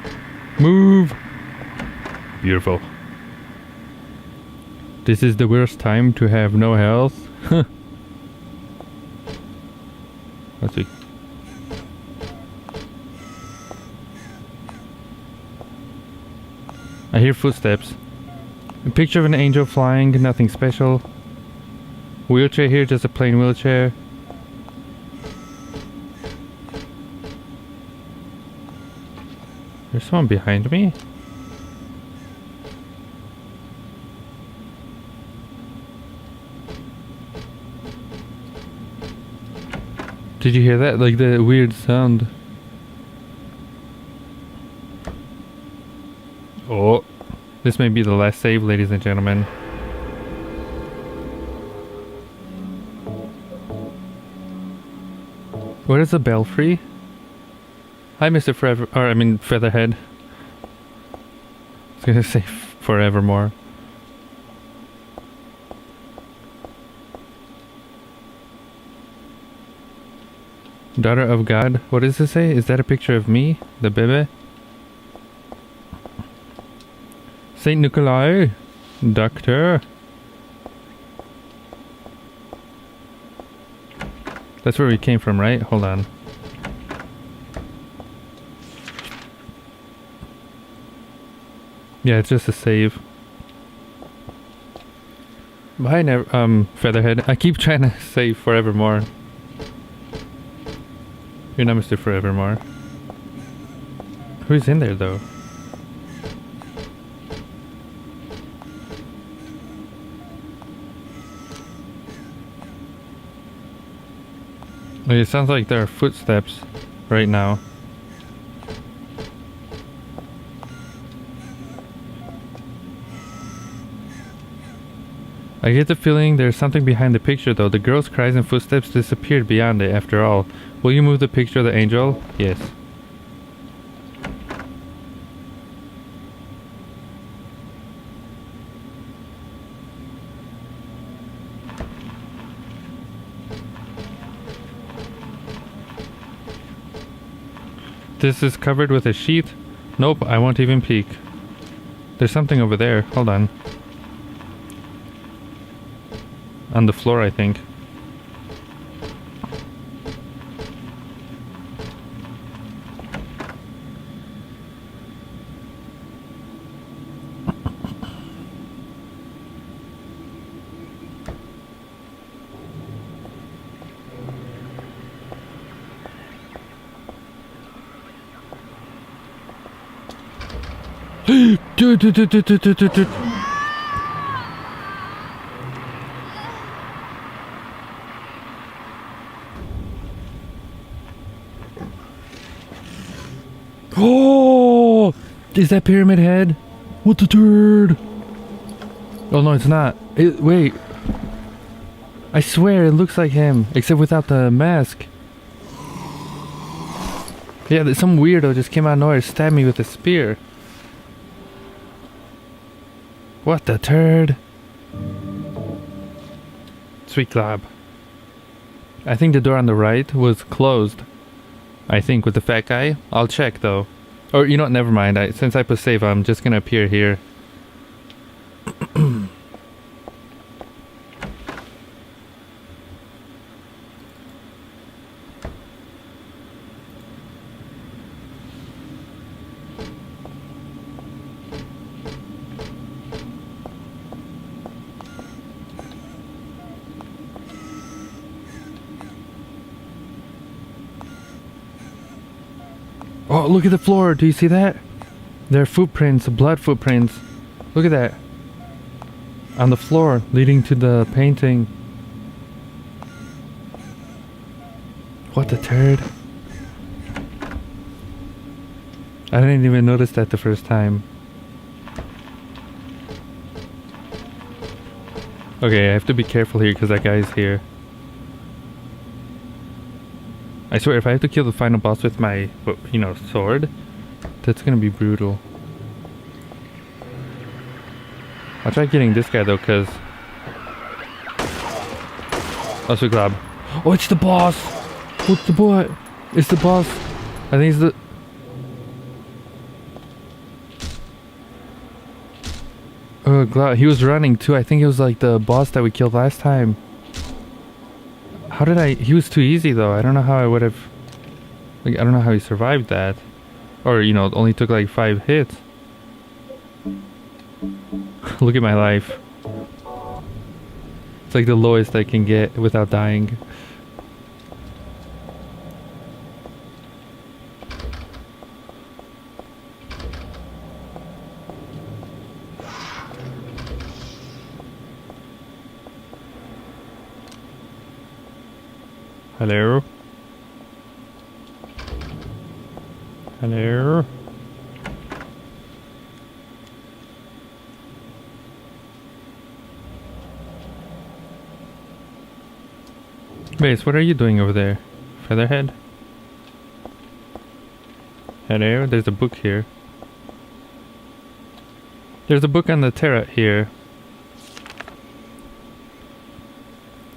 S1: Move! Beautiful. This is the worst time to have no health. Let's see. I hear footsteps. A picture of an angel flying, nothing special. Wheelchair here, just a plain wheelchair. There's someone behind me? Did you hear that? Like the weird sound. Oh, this may be the last save, ladies and gentlemen. Where is the belfry? Hi, Mr. Forever, or I mean Featherhead. I was gonna say forevermore. Daughter of God. What does it say? Is that a picture of me? The baby? Saint Nikolai. Doctor. That's where we came from, right? Hold on. Yeah, it's just a save. Bye, Featherhead. I keep trying to say Forevermore. You're not Mr. Forevermore. Who's in there, though? It sounds like there are footsteps right now. I get the feeling there's something behind the picture though. The girl's cries and footsteps disappeared beyond it after all. Will you move the picture of the angel? Yes. This is covered with a sheet? Nope, I won't even peek. There's something over there. Hold on. On the floor, I think. Oh, is that Pyramid Head? What the turd? Oh no, it's not. Wait. I swear it looks like him, except without the mask. Yeah, some weirdo just came out of nowhere and stabbed me with a spear. What the turd? Sweet Glob. I think the door on the right was closed. I think with the fat guy. I'll check though. Or you know what, never mind. Since I put save, I'm just gonna appear here. Oh, look at the floor. Do you see that? There are footprints, blood footprints. Look at that. On the floor, leading to the painting. What the turd? I didn't even notice that the first time. Okay, I have to be careful here because that guy's here. I swear, if I have to kill the final boss with my, sword, that's gonna be brutal. I'll try getting this guy though, cause... Oh, so glad. Oh, it's the boss! What's the boy? It's the boss. I think it's the... Oh, glad. He was running too. I think it was like the boss that we killed last time. How did he was too easy though. I don't know how I would have, I don't know how he survived that. Or, only took like 5 hits. Look at my life. It's like the lowest I can get without dying. Hello? Hello? Base, what are you doing over there? Featherhead? Hello? There's a book here. There's a book on the Terrat here.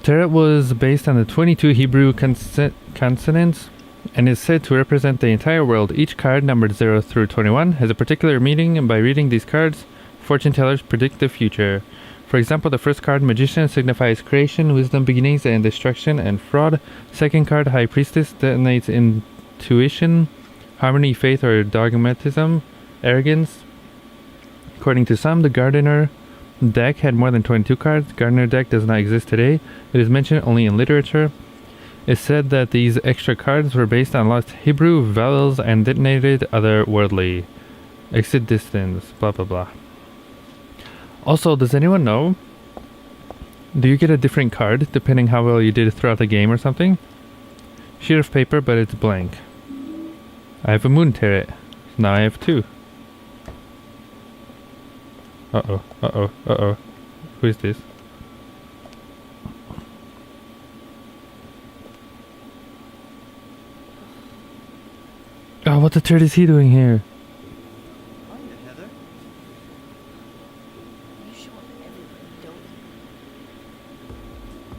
S1: Terrat was based on the 22 Hebrew consonants and is said to represent the entire world. Each card, numbered 0 through 21, has a particular meaning, and by reading these cards, fortune tellers predict the future. For example, the first card, Magician, signifies creation, wisdom, beginnings, and destruction, and fraud. Second card, High Priestess, denotes intuition, harmony, faith, or dogmatism, arrogance. According to some, the Gardener deck had more than 22 cards. Gardener deck does not exist today. It is mentioned only in literature. It's said that these extra cards were based on lost Hebrew vowels and detonated otherworldly. Exit distance, blah blah blah. Also, does anyone know? Do you get a different card depending how well you did throughout the game or something? Sheet of paper, but it's blank. I have a moon turret. Now I have 2. Uh-oh, uh-oh, uh-oh. Who is this? Oh, what the turd is he doing here?
S6: Hiya, Heather.
S5: You show up everywhere, don't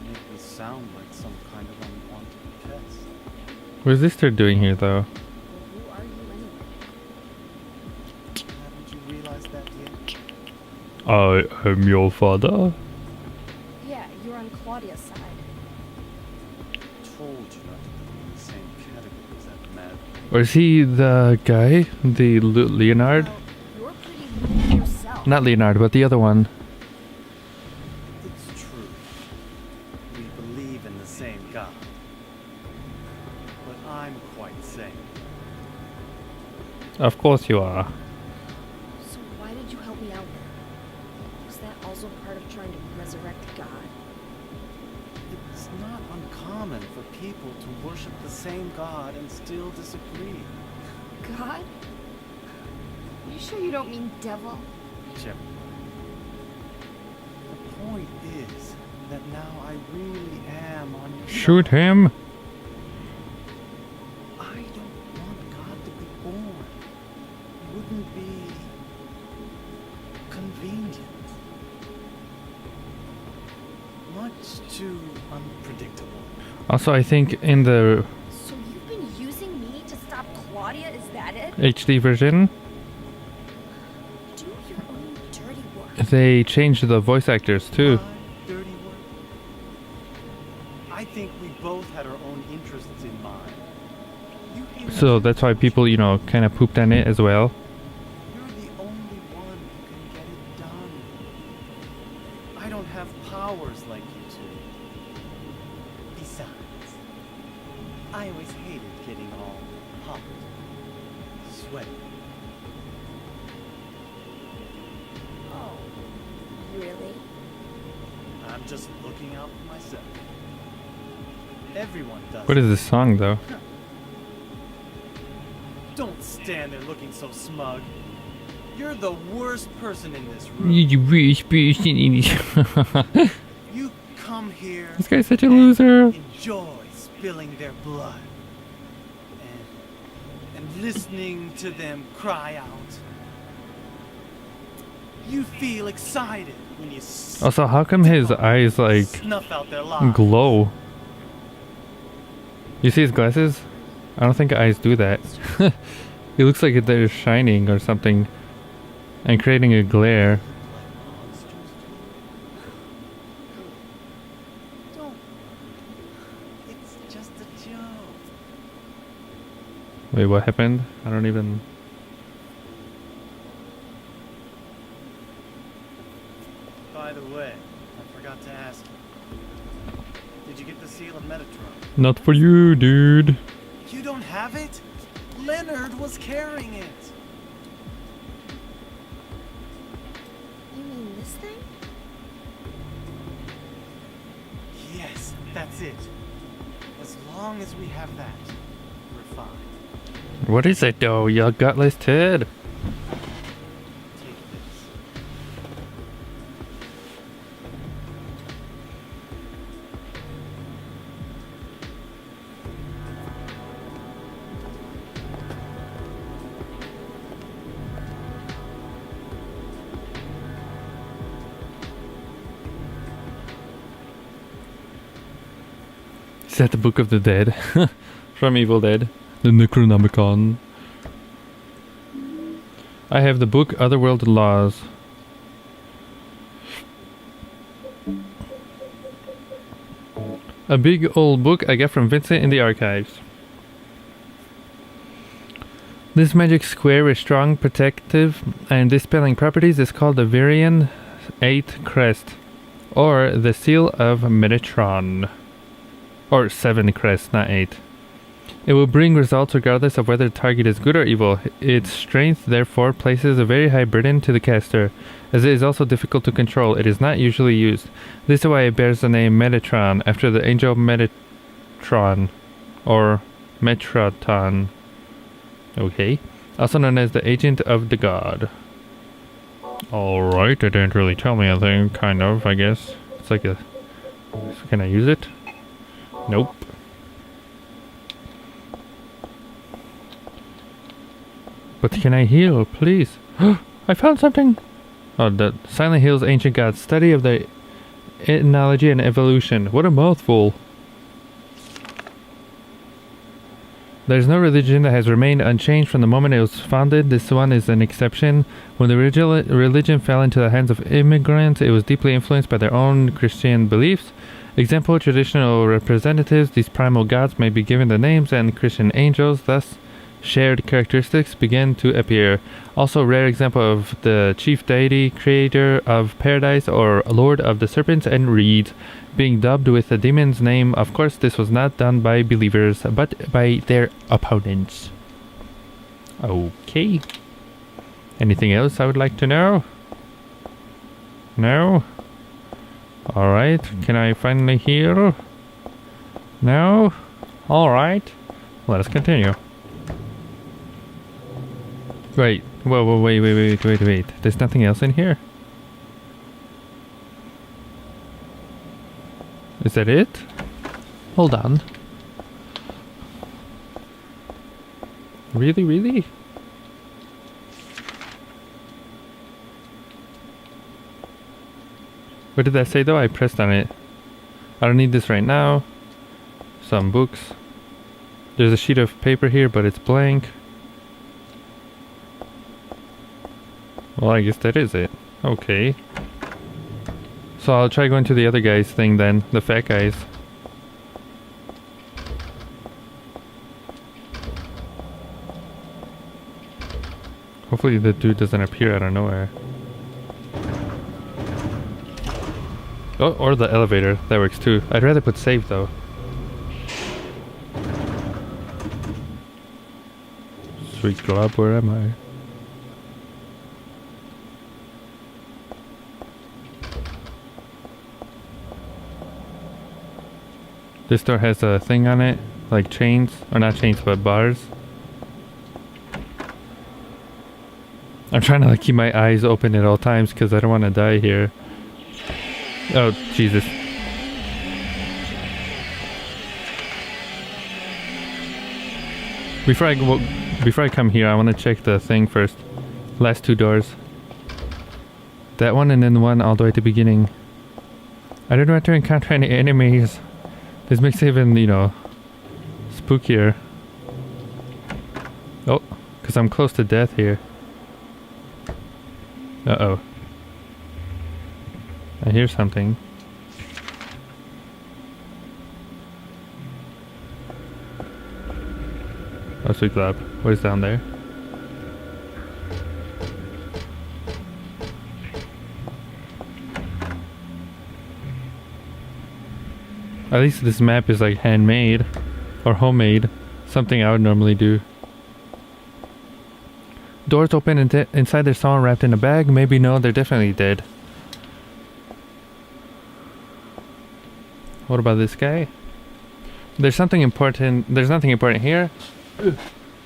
S5: you?
S6: You make me sound like some kind of unwanted pest.
S1: What is this turd doing here, though?
S5: Well, who are you anyway?
S6: Haven't you realized that yet?
S1: I am your father.
S5: Yeah, you're on Claudia's side.
S6: Told you not to put me in the same category as that mad.
S1: Or is he the guy? The Leonard?
S5: Well, you're pretty loony yourself.
S1: Not Leonard, but the other one.
S6: It's true. We believe in the same God. But I'm quite sane.
S1: Of course you are.
S5: So why did you help me out then? Was that also part of trying to resurrect God?
S6: It's not uncommon for people to worship the same God and still disagree.
S5: God? You sure you don't mean devil?
S6: Whichever. The point is that now I really am on your
S1: Shoot
S6: side.
S1: him.
S6: I don't want God to be born. It wouldn't be convenient. Much too unpredictable.
S1: Also, I think in the
S5: So you've been using me to stop Claudia, is that it?
S1: HD version,
S5: Do your own dirty work.
S1: they changed the voice actors too.
S6: My dirty work. I think we both had our own interests in mind. You hear
S1: So that's why people, you know, kind of pooped on it as well.
S6: You're the only one who can get it done. I don't have powers like you two. Besides, I always hated getting all hot, sweaty.
S5: Oh, really?
S6: I'm just looking out for myself. Everyone does.
S1: What is this song though?
S6: Don't stand there looking so smug. You're the worst person in this room.
S1: This
S6: You come here.
S1: guy's such a
S6: and
S1: loser.
S6: Enjoy spilling their blood and listening to them cry out. You feel excited when you
S1: Also, how come his eyes like
S6: snuff out their lives.
S1: glow? You see his glasses? I don't think eyes do that. It looks like they're shining or something and creating a glare.
S6: Like monsters do. Don't worry. It's just a joke.
S1: Wait, what happened? I don't even...
S6: By the way, I forgot to ask you. Did you get the seal of Metatron?
S1: Not for you, dude.
S6: You don't have it? Leonard was carrying it.
S5: You mean this thing?
S6: Yes, that's it. As long as we have that, we're fine.
S1: What is it though, you gutless turd?
S6: Take this.
S1: Is that the Book of the Dead? From Evil Dead. The Necronomicon. I have the book Otherworld Laws. A big old book I got from Vincent in the archives. This magic square with strong protective and dispelling properties is called the Virian 8 Crest, or the Seal of Metatron. Or 7 Crest, not 8. It will bring results regardless of whether the target is good or evil. Its strength, therefore, places a very high burden to the caster, as it is also difficult to control. It is not usually used. This is why it bears the name Metatron, after the angel Metatron, or Metraton. Okay. Also known as the agent of the god. Alright, it didn't really tell me anything, kind of, I guess. It's like a... Can I use it? Nope. But can I heal, please? I found something! Oh, the Silent Hill's Ancient Gods. Study of the Ethnology and Evolution. What a mouthful. There's no religion that has remained unchanged from the moment it was founded. This one is an exception. When the religion fell into the hands of immigrants, it was deeply influenced by their own Christian beliefs. Example, traditional representatives, these primal gods may be given the names and Christian angels, thus shared characteristics begin to appear. Also, rare example of the chief deity, creator of paradise, or lord of the serpents and reeds, being dubbed with the demon's name. Of course, this was not done by believers, but by their opponents. Okay. Anything else I would like to know? No? Alright, can I finally heal? No? Alright. Let us continue. Wait, wait. There's nothing else in here? Is that it? Hold on. Really? What did that say though? I pressed on it. I don't need this right now. Some books. There's a sheet of paper here, but it's blank. Well, I guess that is it. Okay. So I'll try going to the other guy's thing then. The fat guys. Hopefully the dude doesn't appear out of nowhere. Oh, or the elevator. That works too. I'd rather put save though. Sweet glob, where am I? This door has a thing on it, like chains, or not chains, but bars. I'm trying to like keep my eyes open at all times because I don't want to die here. Oh, Jesus. Before I come here, I want to check the thing first. Last two doors. That one and then the one all the way at the beginning. I don't want to encounter any enemies. This makes it even, you know, spookier. Oh, because I'm close to death here. Uh-oh. I hear something. Oh, sweet glob. What is down there? At least this map is like handmade or homemade. Something I would normally do. Doors open and inside there's someone wrapped in a bag. Maybe no, they're definitely dead. What about this guy? There's something important. There's nothing important here.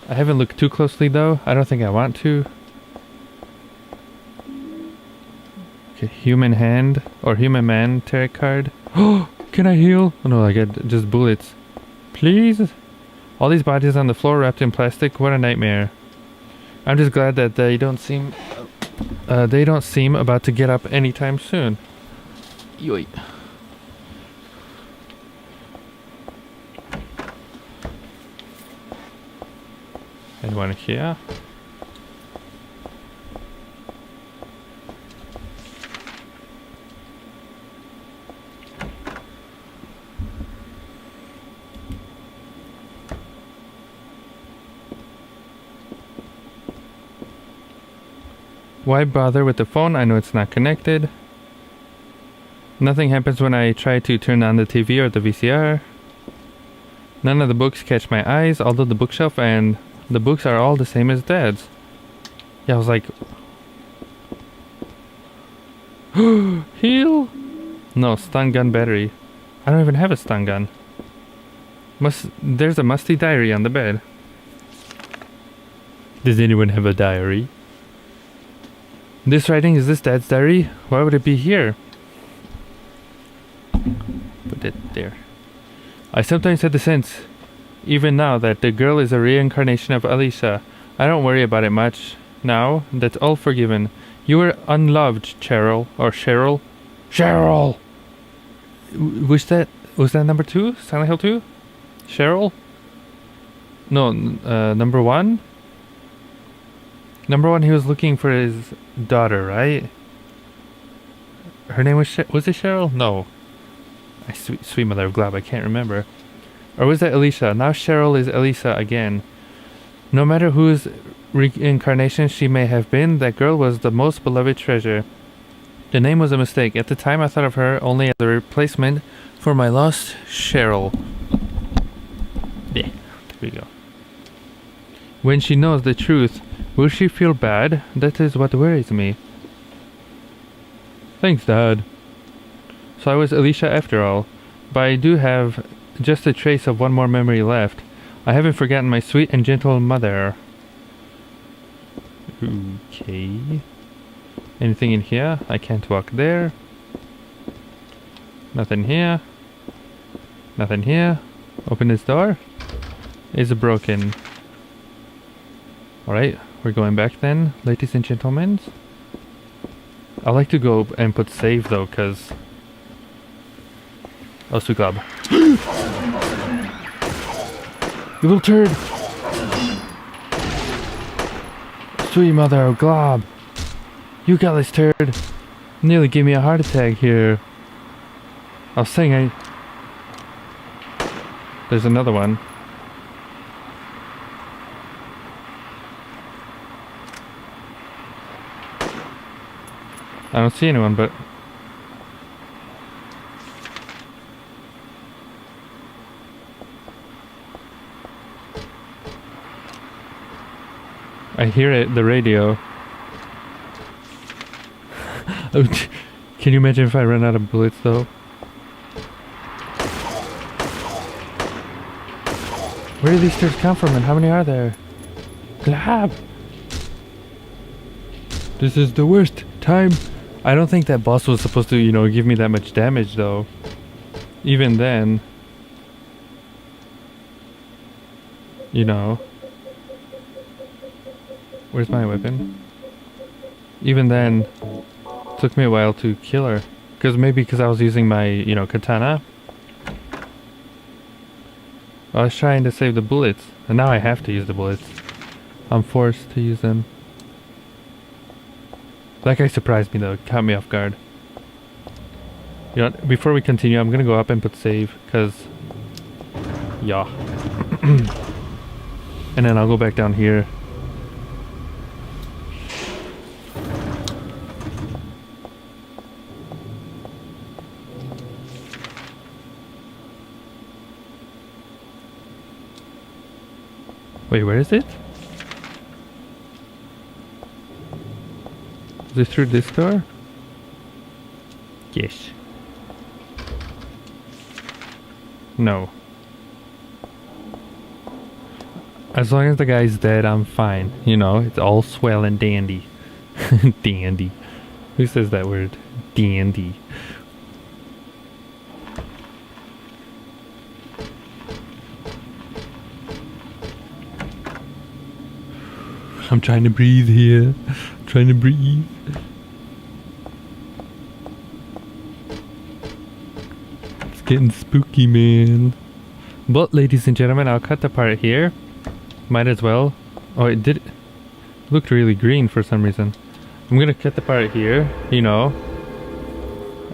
S1: I haven't looked too closely though. I don't think I want to. Okay, human hand or human man tarot card. Oh, can I heal? Oh no, I get just bullets. Please? All these bodies on the floor wrapped in plastic. What a nightmare. I'm just glad that they don't seem about to get up anytime soon. Yoy. Anyone here? Why bother with the phone? I know it's not connected. Nothing happens when I try to turn on the TV or the VCR. None of the books catch my eyes, although the bookshelf and the books are all the same as Dad's. Yeah, I was like... Heal? No, stun gun battery. I don't even have a stun gun. There's a musty diary on the bed. Does anyone have a diary? This writing, is this Dad's diary? Why would it be here? Put it there. I sometimes had the sense, even now, that the girl is a reincarnation of Alicia. I don't worry about it much. Now, that's all forgiven. You were unloved, Cheryl. Or Cheryl. Cheryl! Was that number 2? Silent Hill 2? Cheryl? No, number 1? Number 1, he was looking for his daughter, right? Her name was was it Cheryl? No. Sweet mother of Glob, I can't remember. Or was that Alicia? Now Cheryl is Elisa again. No matter whose reincarnation she may have been, that girl was the most beloved treasure. The name was a mistake. At the time I thought of her only as a replacement for my lost Cheryl. Yeah, there we go. When she knows the truth, will she feel bad? That is what worries me. Thanks, Dad. So I was Alicia after all, but I do have just a trace of one more memory left. I haven't forgotten my sweet and gentle mother. Okay. Anything in here? I can't walk there. Nothing here. Nothing here. Open this door. It's broken. Alright, we're going back then, ladies and gentlemen. I like to go and put save though, cause... Oh, sweet glob. You little turd! Sweet mother of glob! You got this turd! Nearly gave me a heart attack here. I was saying There's another one. I don't see anyone, but... I hear it, the radio. Can you imagine if I run out of bullets though? Where do these turds come from and how many are there? Glab! This is the worst time. I don't think that boss was supposed to, you know, give me that much damage though. Even then. You know. Where's my weapon? Even then, it took me a while to kill her. Because I was using my, you know, katana. I was trying to save the bullets. And now I have to use the bullets. I'm forced to use them. That guy surprised me though, caught me off guard. You know, before we continue, I'm gonna go up and put save, because... Yeah. And then I'll go back down here. Wait, where is it? Is it through this door? Yes. No. As long as the guy's dead, I'm fine. You know, it's all swell and dandy. Dandy. Who says that word? Dandy. I'm trying to breathe here. I'm trying to breathe. It's getting spooky, man. But, ladies and gentlemen, I'll cut the part here. Might as well. Oh, it did. It looked really green for some reason. I'm gonna cut the part here. You know.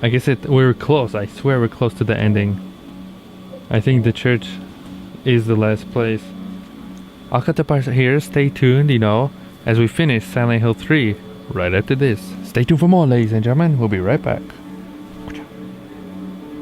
S1: I guess we were close. I swear we're close to the ending. I think the church is the last place. I'll cut the part here, stay tuned, you know, as we finish Silent Hill 3 right after this. Stay tuned for more, ladies and gentlemen. We'll be right back.